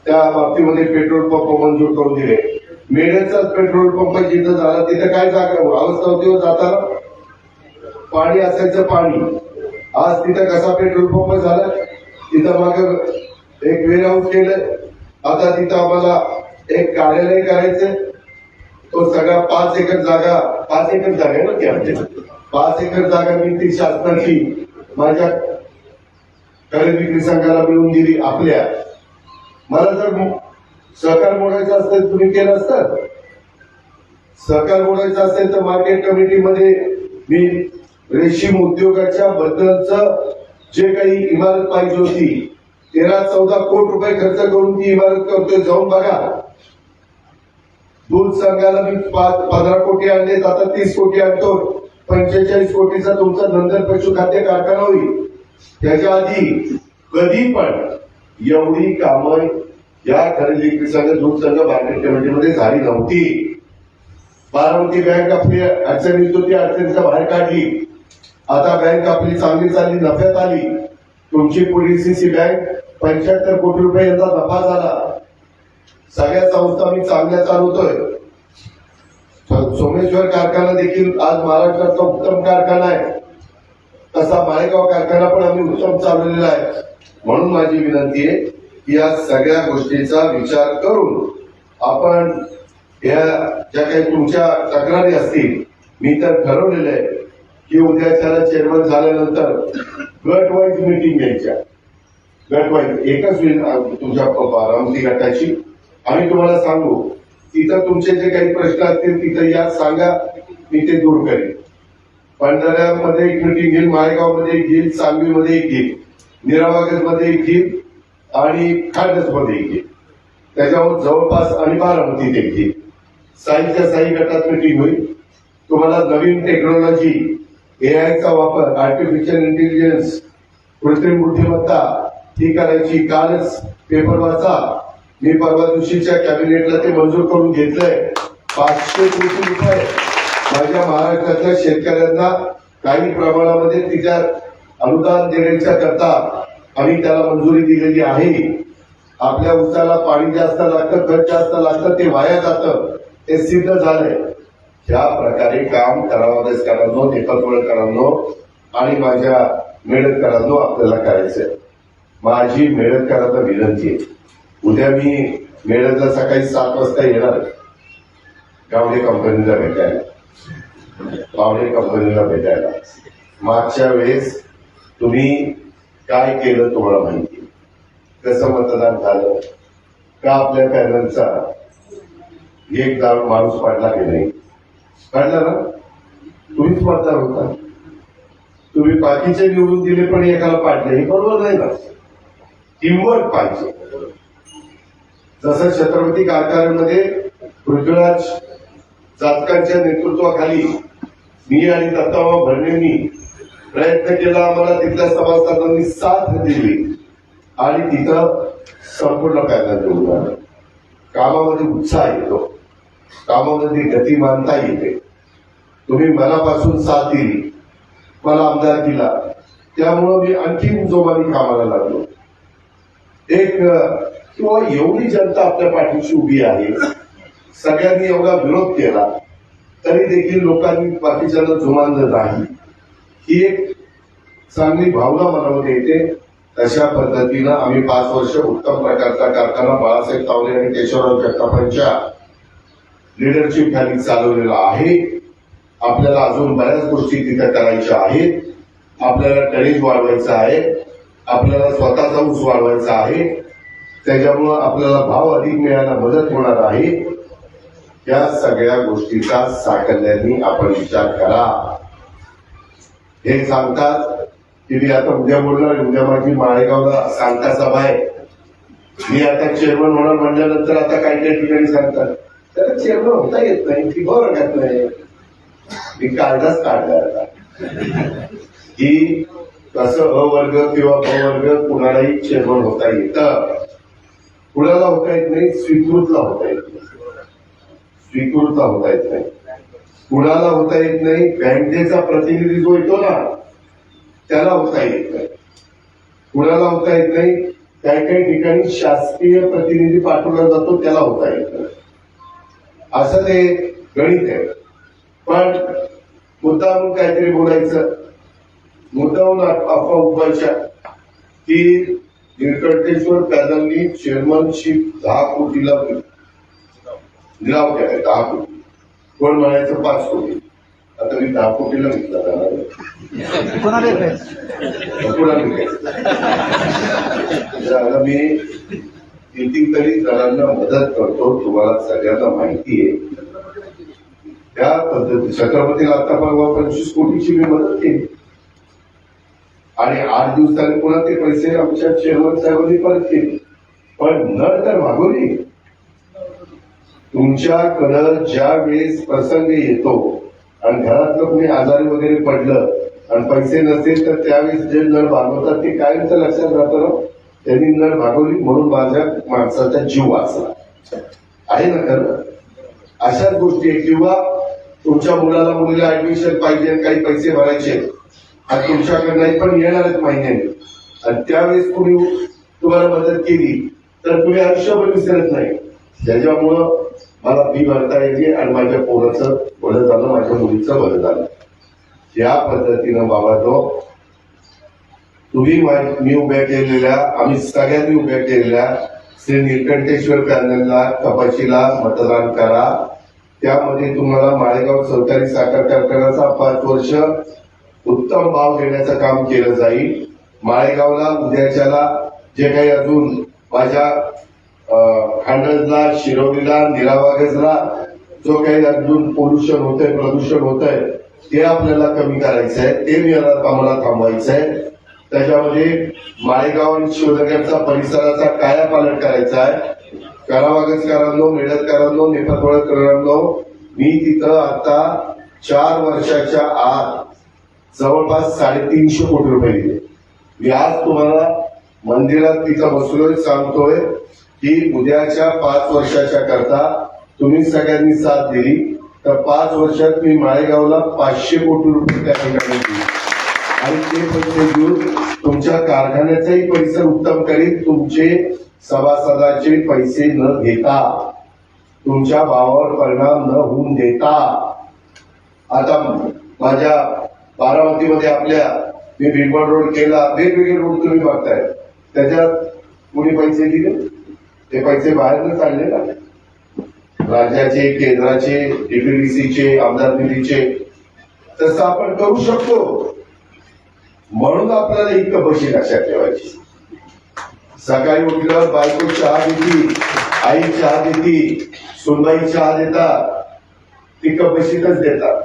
त्या बाबतीमध्ये पेट्रोल पंप मंजूर करून दिले. मेढ्याचाच पेट्रोल पंप जिथं झाला तिथं काय जागा अवस्था होती? जाताना पाणी असायचं पाणी. आज तिथं कसा पेट्रोल पंप झाला? तिथं माग एक वेअर हाऊस केलं. आता तिथं आम्हाला एक कार्यालय करायचंय. तो सगळा 5 एकर जागा, 5 एकर जागा आहे ना ती आमच्या, 5 एकर जागा मी ती शासनाची माझ्या खरेदी विक्री संघाला मिळून दिली आपल्या. मला जर सहकार मोडायचं असेल तुम्ही केलं असतं. सहकार मोडायचं असेल तर मार्केट कमिटीमध्ये मी रेशीम उद्योगाच्या बद्दलच जे काही इमारत पाहिजे होती 13-14 कोटी रुपये खर्च करून ती इमारत करतोय. जाऊन बघा. दूध संघाला मी 15 कोटी आणले, आता 30 कोटी आणतो. 45 कोटीचा तुमचा नंदन पशुखाद्य कारखाना होईल. त्याच्या आधी कधी पण एवढी कामं या खरेदी विक्री संघ दूध संघ मार्केट कमिटीमध्ये झाली नव्हती. बारामती बँक आपली अडचणीत होती, अडचणीच्या बाहेर काढली. आता बँक आपली चांगली चालली, नफ्यात आली. तुमची पीडीसीसी बँक 75 कोटी रुपये यांचा नफा झाला. सगळ्या संस्था मी चांगल्या चालवतोय. सोमेश्वर कारखाना देखील आज महाराष्ट्राचा उत्तम कारखाना आहे. तसा माळेगाव कारखाना पण आम्ही उत्तम चालवलेला आहे. म्हणून माझी विनंती आहे की या सगळ्या गोष्टीचा विचार करून आपण या ज्या काही तुमच्या तक्रारी असतील, मी तर ठरवलेलं आहे की उद्याच्याला चेअरमन झाल्यानंतर गट वाईज मिटिंग घ्यायच्या. गट वाईज एकच होईल तुमच्या बारामती गटाची. आम्ही तुम्हाला सांगू तिथं तुमचे जे काही प्रश्न असतील तिथं या सांगा, मी ते दूर करेन. पंढऱ्यामध्ये एक मिटिंग घेईल, माळेगावमध्ये एक घेईल, सांगलीमध्ये एक घेईल, निरावागतमध्ये एक घेईल आणि खाडसमध्ये एक घेईल. त्याच्यावर जवळपास आणि बारामतीत एक घेईल. साईच्या साई गटात मिटिंग होईल. तुम्हाला नवीन टेक्नॉलॉजी, एआयचा वापर, आर्टिफिशियल इंटेलिजन्स, कृत्रिम बुद्धिमत्ता ही करायची. कालच पेपर वाचा. मी परवा दिवशीच्या कॅबिनेटला ते मंजूर करून घेतलंय. 500 कोटी रुपये माझ्या महाराष्ट्रातल्या शेतकऱ्यांना काही प्रमाणामध्ये तिच्या अनुदान देण्याच्या करता आम्ही त्याला मंजुरी दिलेली आहे. आपल्या उसाला पाणी जास्त लागतं, खत जास्त लागतं, ते वाया जातं, ते सिद्ध झालंय. ज्या प्रकारे काम करावं नेपथवळकरांनो आणि माझ्या मेळतकरांनो आपल्याला करायचंय. माझी मेळतकरांना विनंती आहे, उद्या मी मेळतला सकाळी 7 वाजता येणार गावडे कंपनीला भेटायला. गावडे कंपनीला भेटायला मागच्या वेळेस तुम्ही काय केलं तुम्हाला माहिती, कसं मतदान झालं का, आपल्या पॅनलचा एक दारू माणूस पाडला की नाही, पाडला ना, तुम्हीच मतदार होता. तुम्ही बाकीचे निवडून दिले पण एकाला पाडले, हे बरोबर नाही ना. टीमवर्क पाहिजे. जसं छत्रपती कारखान्यामध्ये पृथ्वीराज जातकांच्या नेतृत्वाखाली मी आणि दत्ताभाऊ भरणेंनी प्रयत्न केला, आम्हाला तिथल्या सभासदांनी साथ दिली आणि तिथं संपूर्ण पॅनल निवडून आलं. कामामध्ये उत्साह येतो, कामामध्ये गतिमानता येते. तुम्ही मनापासून साथ दिली, मला आमदार दिला, त्यामुळं मी आणखी जोमाने कामाला लागलो. एक किंवा एवढी जनता आपल्या पाठीशी उभी आहे, सगळ्यांनी एवढा विरोध केला तरी देखील लोकांनी बाकीच्यांना जुमानलं नाही, ही एक चांगली भावना मनामध्ये येते. तशा पद्धतीनं आम्ही 5 वर्ष उत्तम प्रकारचा कारखाना बाळासाहेब तावरे आणि केशवराव जगतापांच्या लिडरशिप खाली चालवलेला आहे. आपल्याला अजून बऱ्याच गोष्टी तिथे करायच्या आहेत. आपल्याला टनेज वाढवायचं आहे, आपल्याला स्वतःचा ऊस वाढवायचा आहे, त्याच्यामुळं आपल्याला भाव अधिक मिळायला मदत होणार आहे. या सगळ्या गोष्टीचा साकल्याने आपण विचार करा. हे सांगतात की मी आता उद्या बोलणार, उद्या माझी माळेगावला सांगता सभा आहे, मी आता चेअरमन होणार म्हणल्यानंतर आता काही काही ठिकाणी सांगतात त्याला चेअरमन होता येत नाही, ती बरं नाही, मी काढलाच काढला आता की कसं अ वर्ग किंवा ब वर्ग कुणालाही चेअरमन होता येतं. कुणाला होता येत नाही, स्वीकृतला होता येत नाही, स्वीकृतला होता येत नाही. कुणाला होता येत नाही, बँकेचा प्रतिनिधी जो येतो ना त्याला होता येत नाही. कुणाला होता येत नाही, काही काही ठिकाणी शासकीय प्रतिनिधी पाठवला जातो त्याला होता येत नाही. असं ते गणित आहे. पण मुद्दाहून काहीतरी बोलायचं, मुद्दाहून अफवा उठवायच्या की निळकंठेश्वर पॅनलनी चेअरमनशिप 10 कोटीला निलाव केलाय. 10 कोटी, कोण म्हणायचं 5 कोटी, आता मी 10 कोटीला विकला जाणार, मी कितीतरी जणांना मदत करतो, तुम्हाला सगळ्यांना माहिती आहे. त्या पद्धती छत्रपतीला आता परवा 25 कोटीची मी मदत केली आणि 8 दिवसांनी पुन्हा ते पैसे आमच्या चेअरमन साहेबांनी परत केले. पण नळ तर मागवली. तुमच्याकडं ज्या वेळेस प्रसंग येतो आणि घरातलं कुणी आजारी वगैरे पडलं आणि पैसे नसेल तर त्यावेळेस जे नळ भागवतात ते कायमच लक्षात राहतं, त्यांनी नळ भागवली म्हणून माझ्या माणसाचा जीव वाचला आहे ना खरं. अशाच गोष्टी आहे. किंवा तुमच्या मुलाला मुलीला ऍडमिशन पाहिजे, काही पैसे भरायचे आणि तुमच्याकडे पण येणारच महिन्याने आणि त्यावेळेस कुणी तुम्हाला मदत केली तर तुम्ही आयुष्यभर विसरत नाही. त्याच्यामुळं मला फी भरता येते आणि माझ्या पोराचं भलं झालं, माझ्या मुलीचं भलं झालं. या पद्धतीनं बाबांनो, तुम्ही मी उभ्या केलेल्या, आम्ही सगळ्यांनी उभ्या केलेल्या श्री निळकंठेश्वर पॅनलला कपाशीला मतदान करा. त्यामध्ये तुम्हाला माळेगाव सहकारी साखर कारखान्याचा 5 वर्ष उत्तम भाव देण्याचं काम केलं जाईल. माळेगावला उद्याच्याला जे काही अजून माझ्या खांडजला, शिरवलीला, निरावागजला जो काही अजून पोल्युशन होतंय, प्रदूषण होतंय, ते आपल्याला कमी करायचं आहे, ते आम्हाला थांबवायचं आहे. त्याच्यामध्ये माळेगाव आणि शिवनगरचा परिसराचा कायापालट करायचा आहे. करावागजकरांनो, मेळतकरांनो, नेपथवळकरांनो, मी तिथं आता 4 वर्षाच्या आत जवळपास 350 कोटी रुपये दिले. मी आज तुम्हाला मंदिरात तिथं बसलोय, सांगतोय की उद्याच्या 5 वर्षाच्या करता तुम्ही सगळ्यांनी साथ दिली तर 5 वर्षात मी माळेगावला 500 कोटी रुपये त्या ठिकाणी दिले आणि ते पैसे देऊन तुमच्या कारखान्याचाही परिसर उत्तम करीन. तुमचे सभासदाचे पैसे न घेता, तुमच्या भावावर परिणाम न होऊन देता. आता माझ्या बारामतीमध्ये आपल्या मी भिगवण रोड केला, वेगवेगळे रोड तुम्ही बघताय, त्याच्यात कोणी पैसे दिले? ते पैसे बाहेरनं काढले ना, राज्याचे, केंद्राचे, डीपीडीसीचे, आमदार निधीचे. तसं आपण करू शकतो. म्हणून आपल्याला ही कपाशी लक्षात ठेवायची. सकाळी उठल्यावर बायको चहा देती, आई चहा देती, सुनबाई चहा देतात, ती कपाशीतच देतात.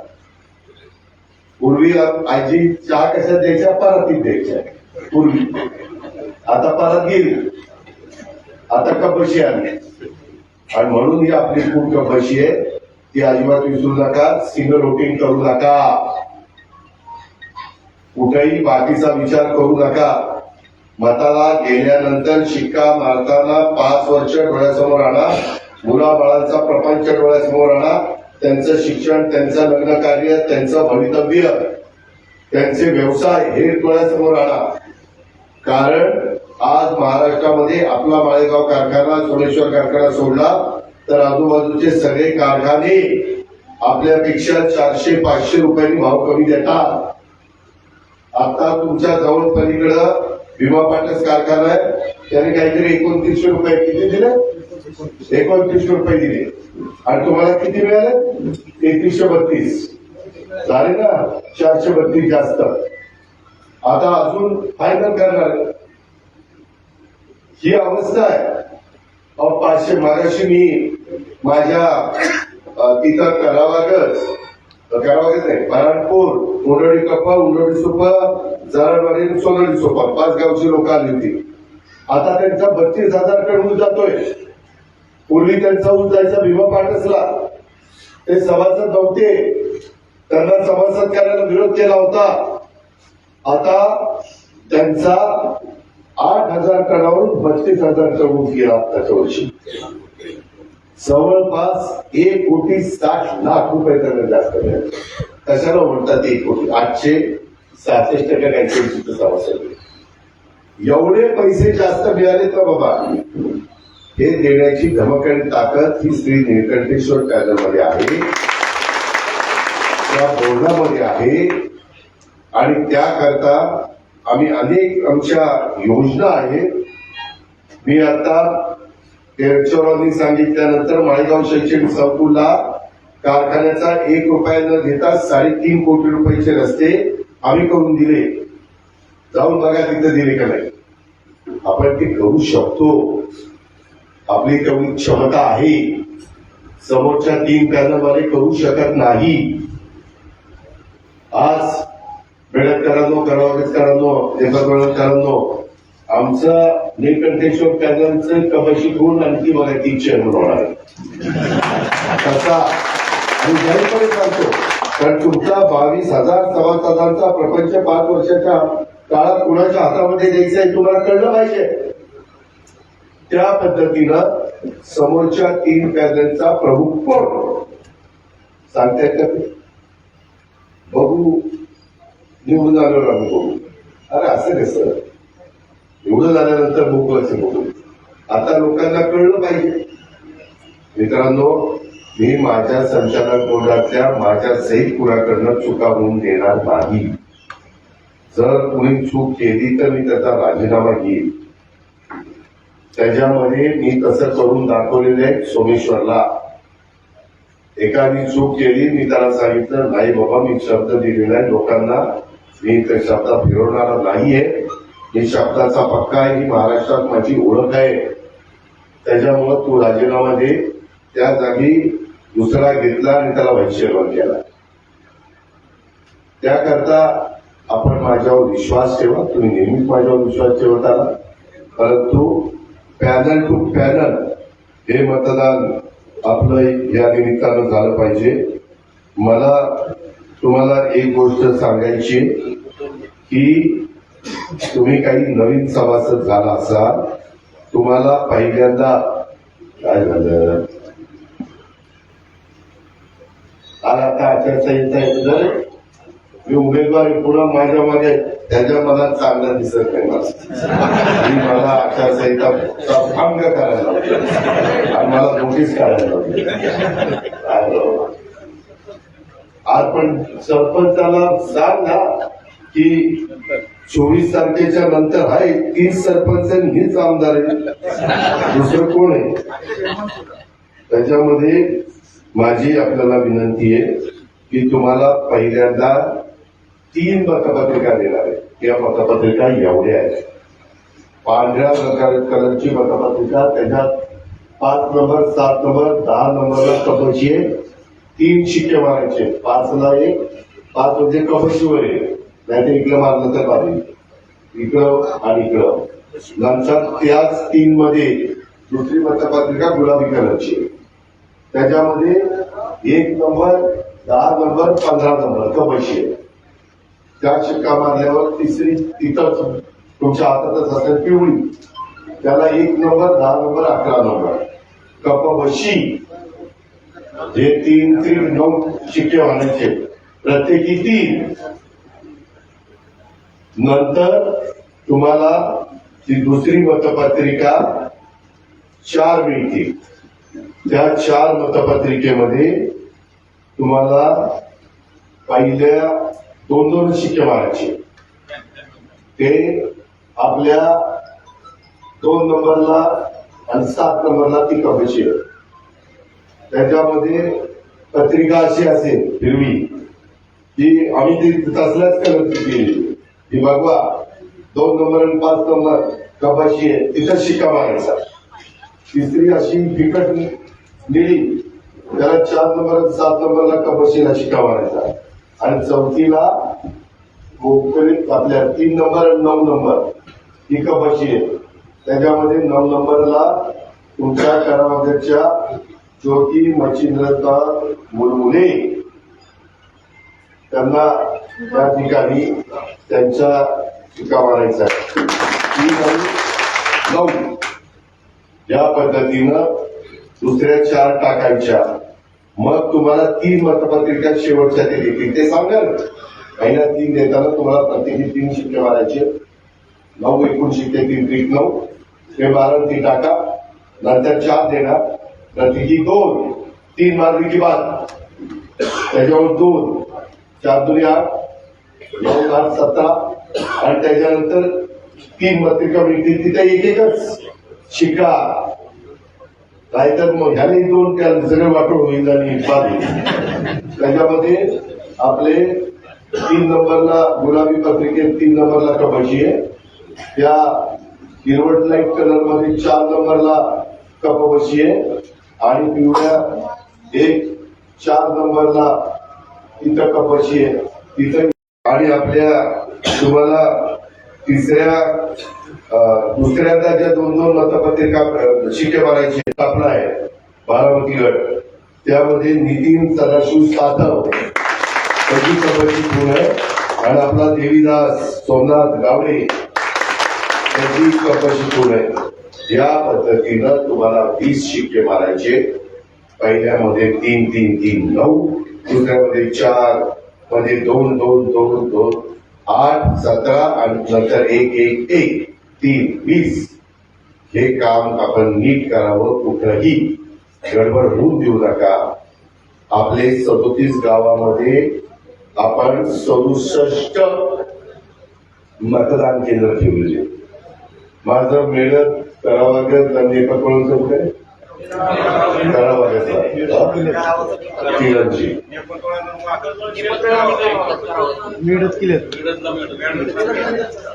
पूर्वी आजी चहा कशा द्यायच्या? परातीत द्यायच्या पूर्वी. आता परत गेली, आता कपाशी आली आणि म्हणून ही आपली फूड कपाशी आहे, ती अजिबात विसरू नका. सिंगल वोटिंग करू नका. कुठेही बाकीचा विचार करू नका. मताला गेल्यानंतर शिक्का मारताना 5 वर्ष डोळ्यासमोर आणा. मुलाबाळांचा प्रपंच डोळ्यासमोर आणा. त्यांचं शिक्षण, त्यांचं लग्न कार्य, त्यांचं भवितव्य, त्यांचे व्यवसाय हे डोळ्यासमोर आणा. कारण आज महाराष्ट्रामध्ये आपला माळेगाव कारखाना, सोमेश्वर कारखाना सोडला तर आजूबाजूचे सगळे कारखाने आपल्यापेक्षा 400-500 रुपयांनी भाव कमी देतात. आता तुमच्या जवळ पलीकडं भीमा पाटस कारखाना आहे, त्याने काहीतरी 2900 रुपये किती दिले? 2900 रुपये दिले. आणि तुम्हाला किती मिळाले? 3332 झाले ना, 432 जास्त. आता अजून फायनल करणार. ही अवस्था आहे. 500 मागाशी मी माझ्या तिथं करावागच नाही, पराणपूर, उंडोडी कप्पा, उंडोडी सोपा, जारडवाडी, सोनोडी सोपा 5 गावची लोक आली होती. आता त्यांचा 32,000 टन ऊस जातोय. पूर्वी त्यांचा ऊस जायचा भीमा पाटसला. ते सभासद नव्हते, त्यांना सभासद करायला विरोध केला होता. आता त्यांचा 8,000 टनावरून 32,000 टन ऊस गेला आताच्या वर्षी. जवळपास 1,60,00,000 रुपये त्यांना जास्त मिळाले. कशाला म्हणतात 1 कोटी? 866 काहीतरी सभासद. एवढे पैसे जास्त मिळाले का बाबा? हे देण्याची धमक आणि ताकद ही श्री निळकंठेश्वर पॅनलमध्ये आहे, त्या बोर्डामध्ये आहे. आणि त्याकरता आम्ही अनेक आमच्या योजना आहेत. मी आता टेरचोरांनी सांगितल्यानंतर माळेगाव शैक्षणिक संकुलला कारखान्याचा 1 रुपया न घेता 3.5 कोटी रुपयाचे रस्ते आम्ही करून दिले. जाऊन बघा तिथे दिले का नाही. आपण ते करू शकतो. आपली तेवढी क्षमता आहे. समोरच्या 3 पॅनलमध्ये करू शकत नाही. आज बेडकरांनो, करावगेकरांनो, देवकरांनो, आमचं निळकंठेश्वर पॅनलचं कपाशी घेऊन आणखी बघा 3 चेअरमन होणार कसा आणि जाहीरपणे सांगतो. कारण तुमचा 22,000 सभासदांचा प्रपंच 5 वर्षाच्या काळात कुणाच्या हातामध्ये द्यायचा आहे तुम्हाला कळलं पाहिजे. त्या पद्धतीनं समोरच्या 3 पॅनलचा प्रमुख कोण सांगतायत का ते? बघू, निवडून आल्यावर आम्ही बघू. अरे असं कसं? निवडून आल्यानंतर बघू. आता लोकांना कळलं पाहिजे. मित्रांनो, मी माझ्या संचालक बोर्डातल्या माझ्या सहित कुणाकडनं चुका होऊन देणार नाही. जर कुणी चूक केली तर मी त्याचा राजीनामा घेईन. त्याच्यामध्ये मी तसं करून दाखवलेलं आहे. सोमेश्वरला एकाने चूक केली, मी त्याला सांगितलं नाही बाबा, मी शब्द दिलेला आहे लोकांना, मी त्या शब्दात फिरवणारा नाहीये. मी शब्दाचा पक्का आहे. ही महाराष्ट्रात माझी ओळख आहे. त्याच्यामुळं तू राजीनामा दे. त्या जागी दुसरा घेतला आणि त्याला व्हाईस चेअरमन केला. त्याकरता आपण माझ्यावर विश्वास ठेवा. तुम्ही नेहमीच माझ्यावर विश्वास ठेवत आला. परंतु पॅनल टू पॅनल हे मतदान आपलं या निमित्तानं झालं पाहिजे. मला तुम्हाला एक गोष्ट सांगायची की तुम्ही काही नवीन सभासद झाला असाल, तुम्हाला पहिल्यांदा काय झालं, आज आता आचारसंहिता येतं. मी उमेदवार पुन्हा माझ्या मध्ये त्याच्या मनात चांगलं दिसत नाही मला आचारसंहिता भंग करायला लावते आणि मला नोटीस काढायला लावते. आज पण सरपंचाला सांग ना की 24 तारखेच्या नंतर आहे 30 सरपंच हीच आमदार आहे, दुसरं कोण आहे? त्याच्यामध्ये माझी आपल्याला विनंती आहे की तुम्हाला पहिल्यांदा 3 मतपत्रिका देणार आहे. त्या मतपत्रिका एवढ्या आहेत. पांढऱ्या कलरची मतपत्रिका, त्याच्यात 5 नंबर, 7 नंबर, 10 नंबरला कपाशी आहे. 3 शिक्के मारायचे. 5ला 1, 5 म्हणजे कपाशीवर आहे. नाही तर इकडं मारलं तर बाजू, इकडं आणि इकडं. नंतर त्याच 3 मध्ये दुसरी मतपत्रिका गुलाबी कलरची आहे. त्याच्यामध्ये 1 नंबर, 10 नंबर, 15 नंबर कपाशी आहे. त्या शिक्का मारल्यावर तिसरी तिथंच तुमच्या हातातच असेल पिवळी, त्याला 1 नंबर, 10 नंबर, 11 नंबर. कपबशी हे 3 3 9 शिक्के व्हायचे, प्रत्येकी 3. नंतर तुम्हाला ती दुसरी मतपत्रिका 4 मिळते. त्या 4 मतपत्रिकेमध्ये तुम्हाला पहिल्या 2 शिक्के मारायचे. ते आपल्या 2 नंबरला आणि 7 नंबरला ती कपबशी. त्याच्यामध्ये पत्रिका अशी असेल हिरवी, की आम्ही ती तसल्याच कलरची केली. ही बघवा 2 नंबर आणि 5 नंबर कपबशी आहे, तिथं शिक्का मारायचा. तिसरी अशी फिकट निळी, त्याला 4 नंबर आणि 7 नंबरला कपबशीला शिक्का मारायचा. आणि चौथीला आपल्या 3 नंबर आणि 9 नंबर ही कपबशी आहे. त्याच्यामध्ये 9 नंबरला तुमच्या करावयाच्या ज्योती मच्छिंद्रकर मुलमुले त्यांना त्या ठिकाणी त्यांचा शिक्का मारायचा आहे. 3 आणि 9 या पद्धतीनं दुसऱ्या 4 टाकायच्या. मग तुम्हाला 3 मतपत्रिका शेवटच्या ते देतील, ते सांगाल. पहिल्या 3 देताना तुम्हाला प्रत्येकी 3 शिक्के मारायचे. 9 एकूण शिक्के 3 3 9, ते 12 ती टाका. नंतर 4 देणार, प्रत्येकी 2. 3 मारली की बाद, त्याच्यावर 2, 4 2 8, 9 8 17. आणि त्याच्यानंतर 3 पत्रिका मिळतील, तिथे एक एकच शिक्का. नाहीतर मग ह्याने 2 त्या सगळे वाटोळ होईल आणि बाद होईल. त्याच्यामध्ये आपले 3 नंबरला गुलाबी पत्रिकेत 3 नंबरला कपबशी आहे. त्या हिरवट लाईट कलर मध्ये 4 नंबरला कपबशी आहे. आणि पिवळ्या 4 नंबरला तिथं कपबशी आहे तिथं. आणि आपल्या तुम्हाला दुसऱ्यांदा ज्या 2 मतपत्रिका शिक्के मारायचे स्थापना आहे बारामती गट, त्यामध्ये नितीन सदाशिव सातव त्याची कपबशी पूर्ण आहे. आणि आपला देवीदास सोमनाथ गावडे त्याची कपबशी पूर्ण आहे. या पद्धतीनं तुम्हाला 20 शिक्के मारायचे. पहिल्यामध्ये 3 3 3 9, दुसऱ्यामध्ये 4, मध्ये 2 2 2 2 8 17 आणि नंतर 1 1 1 3 20. हे काम आपण नीट करावं, कुठंही गडबड होऊन देऊ नका. आपले 37 गावामध्ये आपण 67 मतदान केंद्र ठेवलेले. माझं मेळत तळावागत आणि पकडून कुठे तळावागतला तिघांची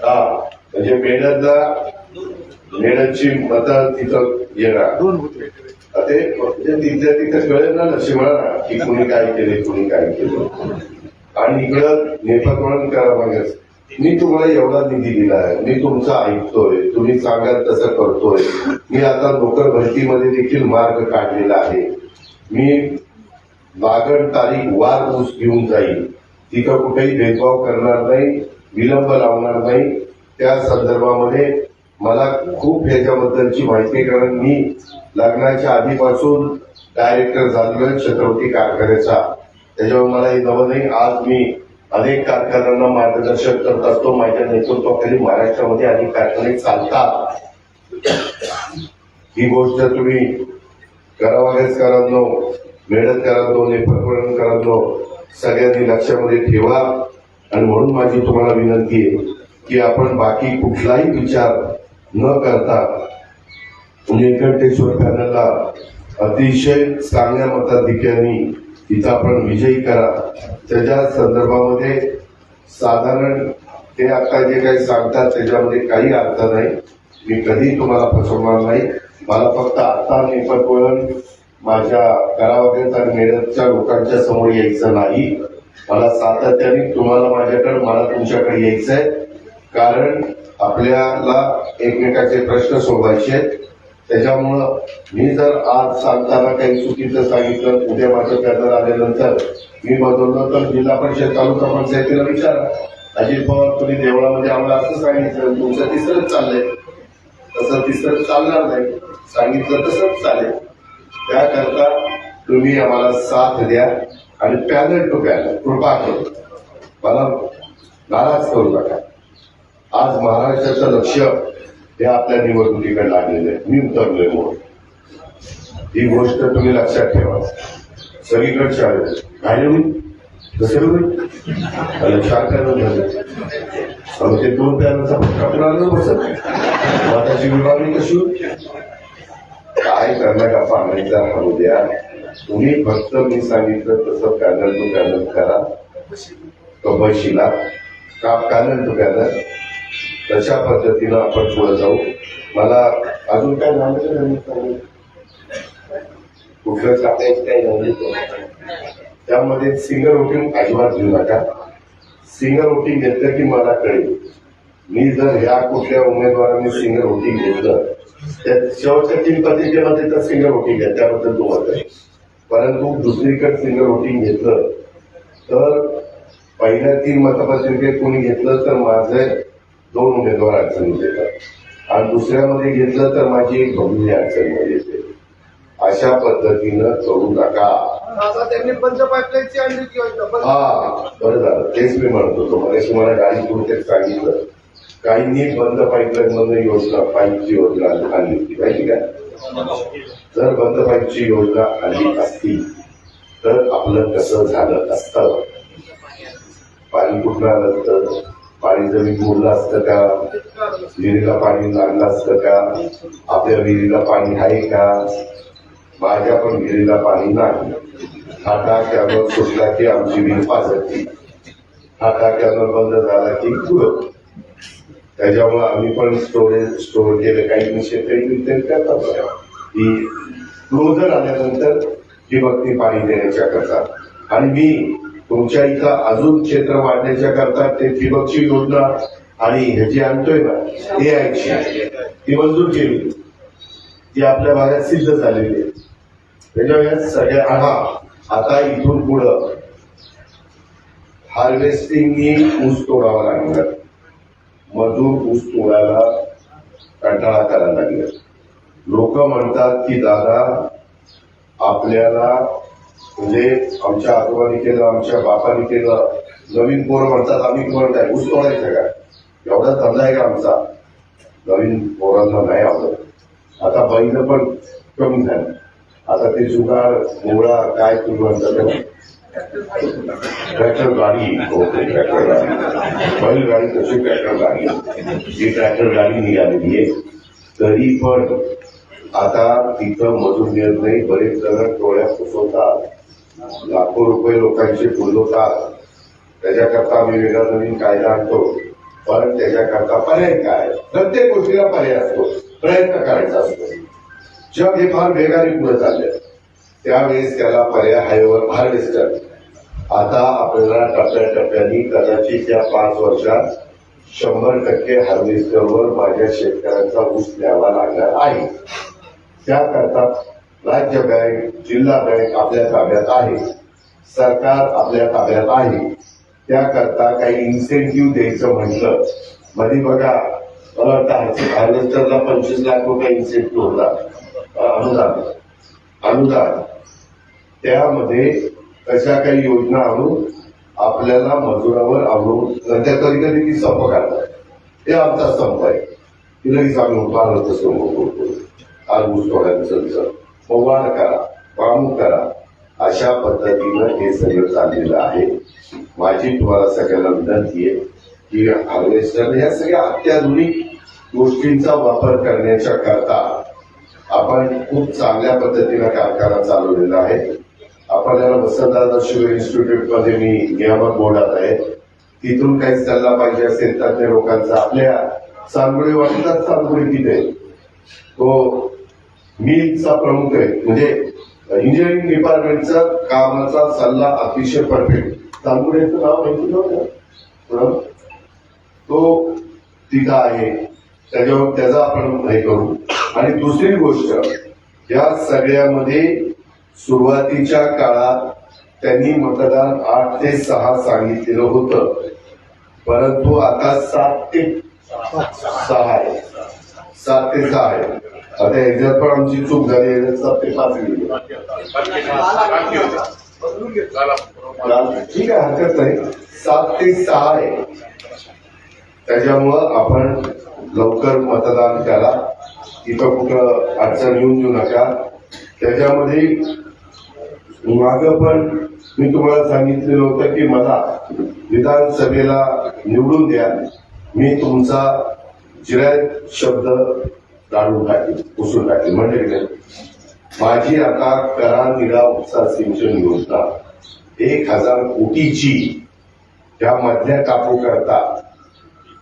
हा, म्हणजे मेळतची मतं तिथं येणार. ते तिथल्या तिथं कळेल ना, शिवळा ना की कुणी काय केले कुणी काय केलं. आणि इकडं नेपथवळण करावं. मी तुम्हाला एवढा निधी दिला आहे, मी तुमचा ऐकतोय, तुम्ही सांगाल तसं करतोय. मी आता नोकर भरतीमध्ये देखील मार्ग काढलेला आहे. मी लागण तारीख वार ऊस घेऊन जाईल, तिथं कुठेही भेदभाव करणार नाही, विलंब लावणार नाही. त्या संदर्भामध्ये मला खूप ह्याच्याबद्दलची माहिती आहे, कारण मी लग्नाच्या आधीपासून डायरेक्टर झालोय छत्रपती कारखान्याचा. त्याच्यावर मला हे नवं नाही. आज मी अनेक कारखान्यांना मार्गदर्शन करत असतो. माझ्या नेतृत्वाखाली महाराष्ट्रामध्ये अनेक कारखाने चालतात. ही गोष्ट तुम्ही करावागेसकरांनो, मेळतकरांनो, नेपथवळणकरांनो सगळ्यांनी लक्षामध्ये ठेवा. आणि म्हणून माझी तुम्हाला विनंती आहे की आपण बाकी कुठलाही विचार न करता निळकंठेश्वर पॅनलला अतिशय चांगल्या मताधिक्याने तिथं आपण विजयी करा. त्याच्या संदर्भामध्ये साधारण ते आता जे काही सांगतात त्याच्यामध्ये काही अर्थ नाही. मी कधी तुम्हाला फसवणार नाही. मला फक्त आता नेपथवळण माझ्या करावगेत आणि मेळतच्या लोकांच्या समोर यायचं नाही. मला सातत्याने तुम्हाला माझ्याकडे, मला तुमच्याकडे यायचं आहे. कारण आपल्याला एकमेकाचे प्रश्न सोडवायचे आहेत. त्याच्यामुळं मी जर आज सांगताना काही चुकीचं सांगितलं, उद्या माझं पॅनल आल्यानंतर मी बदललं तर जिल्हा परिषद तालुका पंचायतीला विचारा. अजित पवार तुम्ही देवळामध्ये आम्हाला असं सांगितलं, तुमचं तिसरंच चाललंय, तसं तिसरं चालणार नाही, सांगितलं तसंच चालेल. त्याकरता तुम्ही आम्हाला साथ द्या आणि पॅनल टू पॅनल कृपा करून मला नाराज करू नका. आज महाराष्ट्राचं लक्ष हे आपल्या निवडणुकीकडे लागलेलं आहे. मी उतरलोय म्हणून ही गोष्ट तुम्ही लक्षात ठेवा. सगळीकडे चालेल काय होईल कसं होईल शांतता झालं ते दोन पॅनलचा पटकापणारच बसत त्याची विभागणी कशी होईल. काय करणार का पाहण्याचा म्हणू द्या. तुम्ही फक्त मी सांगितलं तसं पॅनल टू पॅनल करा. कबशीला का पॅनल टू पॅनल तशा पद्धतीनं आपण पुढे जाऊ. मला अजून काय झालं कुठलं टाकायचं काय झालं त्यामध्ये सिंगल वोटिंग अजिबात घेऊ नका. सिंगल वोटिंग घेतलं की मला कळेल. मी जर ह्या कुठल्या उमेदवारांनी सिंगल वोटिंग घेतलं त्या शेवटच्या 3 पत्रिकेमध्ये तर सिंगल वोटिंग आहे त्याबद्दल तुम्हाला आहे. परंतु दुसरीकडे सिंगल वोटिंग घेतलं तर पहिल्या 3 मतपत्रिकेत कोणी घेतलं तर माझे 2 उमेदवार अडचणीत येतात आणि दुसऱ्यामध्ये घेतलं तर माझी एक भगिनी अडचणीमध्ये येते. अशा पद्धतीनं करू नका. त्यांनी पंचपाईपलाईनची आणली योजना. हा बरं झालं तेच मी म्हणत होतो. मला मला गाडी पुढेच सांगितलं काहींनी बंद पाईपलाईन मधून योजना पाईपची योजना आणली होती माहिती का. जर बंद पाईपची योजना आणली असती तर आपलं कसं झालं असतं. पाणी कुठलं आलं असतं. पाणी जमीन मुरलं असतं का. विहिरीला पाणी लागलं असतं का. आपल्या विहिरीला पाणी आहे का. माझ्या पण विहिरीला पाणी नाही. हा टाक्यावर सुटला की आमची विहीर पाजती. हा टाक्यावर बंद झाला की पुढं. त्याच्यामुळे आम्ही पण स्टोर केले. काही शेतकरी करतात की क्लोजर आल्यानंतर ठिबकनी पाणी देण्याच्या करता. आणि मी तुमच्या इथं अजून क्षेत्र वाढण्याच्या करता ते ठिबकची योजना आणि ह्याची आणतोय ना ते ऐकशी ती मंजूर केली. ती आपल्या भागात सिद्ध झालेली आहे. त्याच्यामुळे सगळ्या आता इथून पुढं हार्वेस्टिंगनी ऊस तोडावा लागणार. मजूर ऊस तोडायला कंटाळा करायला लागले. लोक म्हणतात की दादा आपल्याला म्हणजे आमच्या आजोबांनी केलं आमच्या बापांनी केलं. नवीन पोरं म्हणतात आम्ही म्हणताय ऊस तोडायचं का. एवढा धंदा आहे का आमचा. नवीन पोरांना नाही आवडत. आता बैल पण कमी झाली. आता ते जुगार मोळा काय तुम्ही म्हणतात ट्रॅक्टर गाडी होते. ट्रॅक्टर गाडी बैलगाडी तशी ट्रॅक्टर गाडी ही ट्रॅक्टर गाडी निघालेली आहे. तरी पण आता तिथं मजूर मिळत नाही. बरेच जण टोळ्या फसवतात. लाखो रुपये लोकांचे बुडवतात. त्याच्याकरता आम्ही वेगळा नवीन कायदा आणतो. पण त्याच्याकरता पर्याय काय. प्रत्येक गोष्टीला पर्याय असतो. प्रयत्न करायचा असतो. जग हे फार वेगाने पुढे चालले त्यावेळेस त्याला पर्याय हायवर हार्वेस्टर. आता आपल्याला टप्प्याटप्प्याने कदाचित या 5 वर्षात 100% हार्वेस्टरवर माझ्या शेतकऱ्यांचा ऊस द्यावा लागणार आहे. त्याकरता राज्य बँक जिल्हा बँक आपल्या ताब्यात आहे. सरकार आपल्या ताब्यात आहे. त्याकरता काही इन्सेंटिव्ह द्यायचं म्हटलं मध्ये बघा मला वाटतं हार्वेस्टरला 25 लाख रुपये इन्सेंटिव्ह होता. अनुदान त्यामध्ये कशा काही योजना आणून आपल्याला मजुरावर आवडून नंतर कधी कधी ती संप काढतात. हे आमचा संप आहे. ती लगेच आम्ही उभारलं तसं आज ऊस तोडायचं पवार करा पामूक करा. अशा पद्धतीनं हे सगळं चाललेलं आहे. माझी तुम्हाला सगळ्यांना विनंती आहे की हार्वेस्टर या सगळ्या अत्याधुनिक गोष्टींचा वापर करण्याच्या करता आपण खूप चांगल्या पद्धतीनं कारखाना चालवलेला आहे. आपण याला वसंतदादा शुगर इन्स्टिट्यूट मध्ये मी नियामक बोर्डात आहे. तिथून काही सल्ला पाहिजे असेल तर त्या लोकांचा आपल्या सांगोळी वाटतात. सांगोळी तिथे तो मिलचा प्रमुख आहे. म्हणजे इंजिनिअरिंग डिपार्टमेंटचा कामाचा सल्ला अतिशय परफेक्ट. सांगोळीचं नाव माहिती नव्हतं. तो तिथं आहे. त्याच्यावर त्याचा आपण हे करू. आणि दुसरी गोष्ट या सगळ्यामध्ये सुरुवातीच्या काळात त्यांनी मतदान 8 ते 6 सांगितलेलं होतं. परंतु आता 7 ते 6 आहे. 7 ते 6 आहे. आता याच्यात पण आमची चूक झाली. याच्यात 7 ते 5 गेली. ठीक आहे, हरकत नाही. 7 ते 6 आहे. त्याच्यामुळं आपण लवकर मतदान करा. इथं कुठं अडचण येऊन देऊ नका. त्याच्यामध्ये मागं पण मी तुम्हाला सांगितलेलं होतं की मला विधानसभेला निवडून द्या, मी तुमचा जिरायत शब्द काढून टाकेल, पुसून टाकेल. म्हणजे माझी आता करा निरा उपसा सिंचन योजना 1,000 कोटीची त्या मधल्या कापू करता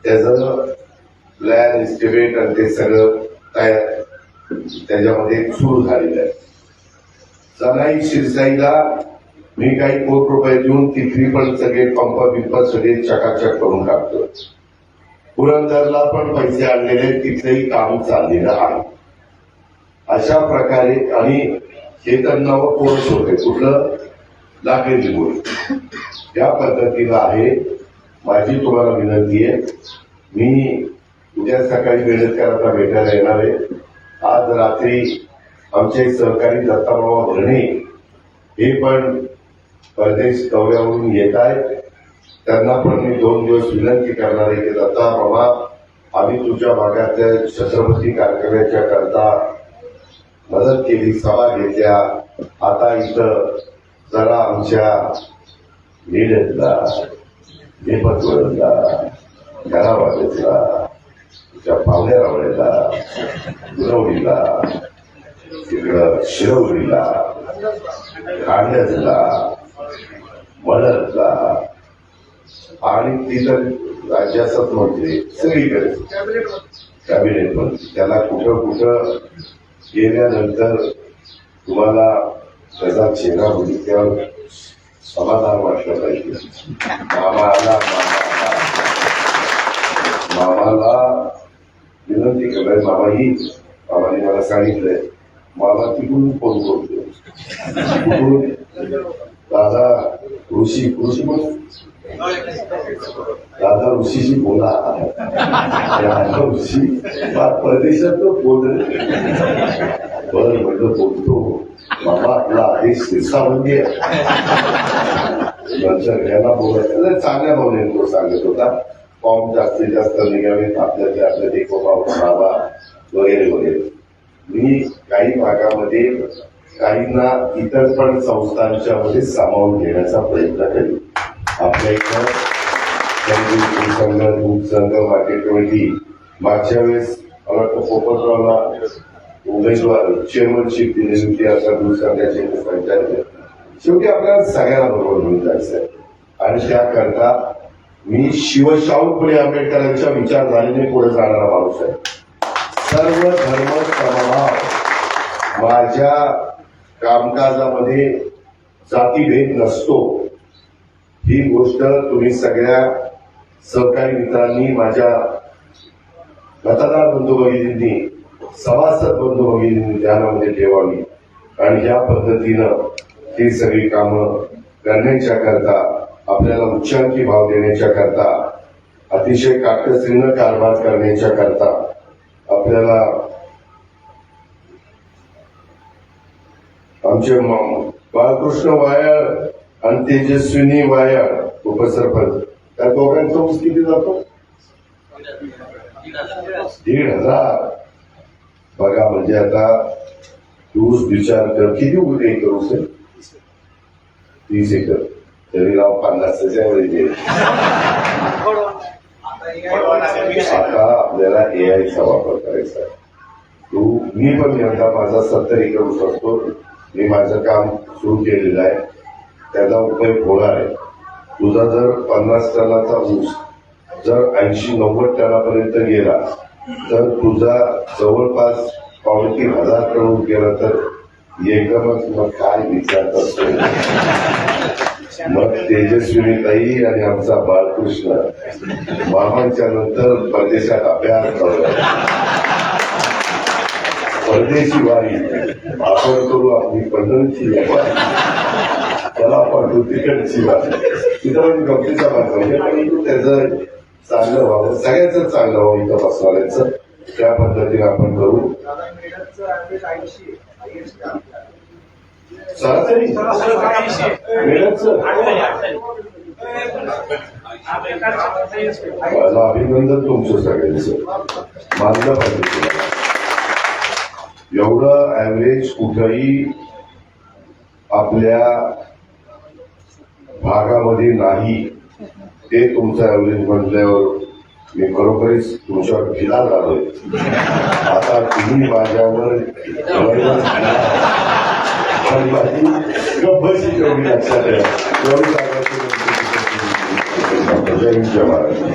त्याचं प्लॅन एस्टिमेट आणि ते सगळं तयार त्याच्यामध्ये सुरू झालेलं आहे. सनाई शिरसाईला मी काही कोट रुपये देऊन तिथली पण सगळे पंप बिंप सगळे चकाचक करून टाकतो. पुरंदरला पण पैसे आणलेले, तिथलेही काम चाललेलं आहे. अशा प्रकारे आणि हे तर नवं कोर्स होते, कुठलं लागलेली गोष्ट या पद्धतीनं आहे. माझी तुम्हाला विनंती आहे, मी उद्या सकाळी बेळेकरांना भेटायला येणार आहे. आज रात्री आमचे सहकारी दत्ताबाबा भरणे हे पण परदेश दौऱ्यावरून येत आहेत. त्यांना पण मी 2 दिवस विनंती करणार आहे की दत्ता बाबा, आम्ही तुझ्या भागातल्या छत्रपती कारखान्याच्या करता मदत केली, सभा घेतल्या. आता इथं जरा आमच्या लीडरला, नेपथवडला, घरावाल्याला, तुझ्या पाहुण्या रावळ्याला, गुरवडीला, तिकडं शिरवडीला, कांड्याला, मळदला आणि तिथं राज्याचाच मंत्री सगळीकडे कॅबिनेट मंत्री, त्याला कुठं गेल्यानंतर तुम्हाला त्याचा चेहरा बघितल्यावर समाधान वाटलं पाहिजे. मामाला विनंती करणार, मामाने मला सांगितलंय, मामा तिकडून फोन करतो, कुठून दादा ऋषी म्हणून दादा ऋषीशी बोला. ऋषी परदेशात तो बोल बरं म्हटलं बोलतो. मामा आपला आदेश शिरसावंगी आहे. नंतर घ्यायला बोलायचं चांगल्या भावनेने तो सांगत होता. फॉर्म जास्तीत जास्त निघावेत आपल्या देखोबा बाबा वगैरे वगैरे. मी काही भागामध्ये काहींना इतर पण संस्थांच्या मध्ये सामावून घेण्याचा प्रयत्न करेन. आपल्या इथं संघ, दूध संघ, मार्केट कमिटी मागच्या वेळेस मला वाटतं पोपटरावला उमेदवार चेअरमनशिप दिली होती. आता दूध संघाचे संचालक. शेवटी आपल्याला सगळ्यांना बरोबर घेऊन जायचं आहे आणि त्याकरता मी शिवशाहू फुले आंबेडकरांच्या विचारधारेने पुढे जाणारा माणूस आहे. सर्व धर्म समभाव, माझ्या कामकाजामध्ये जातीभेद नसतो. ही गोष्ट तुम्ही सगळ्या सहकारी मित्रांनी, माझ्या मतदार बंधू भगिनींनी, सभासद बंधू भगिनींनी ध्यानामध्ये ठेवावी आणि या पद्धतीनं ही सगळी कामं करण्याच्या करता, आपल्याला उच्चांकी भाव देण्याच्या करता, अतिशय काटकसरीनं कारभार करण्याच्या करता आपल्याला आमचे बाळकृष्ण वायाळ आणि तेजस्विनी वायाळ उपसरपंच, त्या दोघांचा ऊस किती जातो? 1,500. बघा, म्हणजे आता ऊस विचार कर, किती एकर ऊस आहे? 30 एकर. तरी राव 50च्या वर. आता आपल्याला एआयचा वापर करायचा आहे. मी पण यंदा माझा 70 एकर ऊस असतो. मी माझं काम सुरू केलेलं आहे, त्याचा उपयोग होणार आहे. तुझा जर 50 टनाचा ऊस जर 80-90 टनापर्यंत गेला तर तुझा जवळपास 2,500 टन गेला तर एकदमच मग काय विचार करतो. मग तेजस्विनीताई आणि आमचा बाळकृष्ण मामांच्या नंतर परदेशात अभ्यास करतो. परदेशी वारी आपण करू आपली पंढरीची वारी, त्याला पाठवू तिकडची वारी. तिथं पण गमतीचा मार्ग म्हणजे परंतु त्याचं चांगलं व्हावं, सगळ्यांचं चांगलं व्हावं इथं बसवायचं, त्या पद्धतीने आपण करू. दादा मेडलचं ऍव्हरेज 80 आहे. हायएस्ट आहे आपल्याला. सरासरी मिळायचं. मला अभिनंदन तुमचं सगळ्यांचं, मानलं पाहिजे तुम्हाला. एवढं ऍव्हरेज कुठंही आपल्या भागामध्ये नाही, ते तुमचं ऍव्हरेज म्हटल्यावर मी खरोखरीच तुमच्यावर फिदा झालोय. आता तुम्ही माझ्यावर पण माझी गप्पशी तेवढी लक्षात आहे. एवढी सांगायची जय हिंद, जय महाराष्ट्र.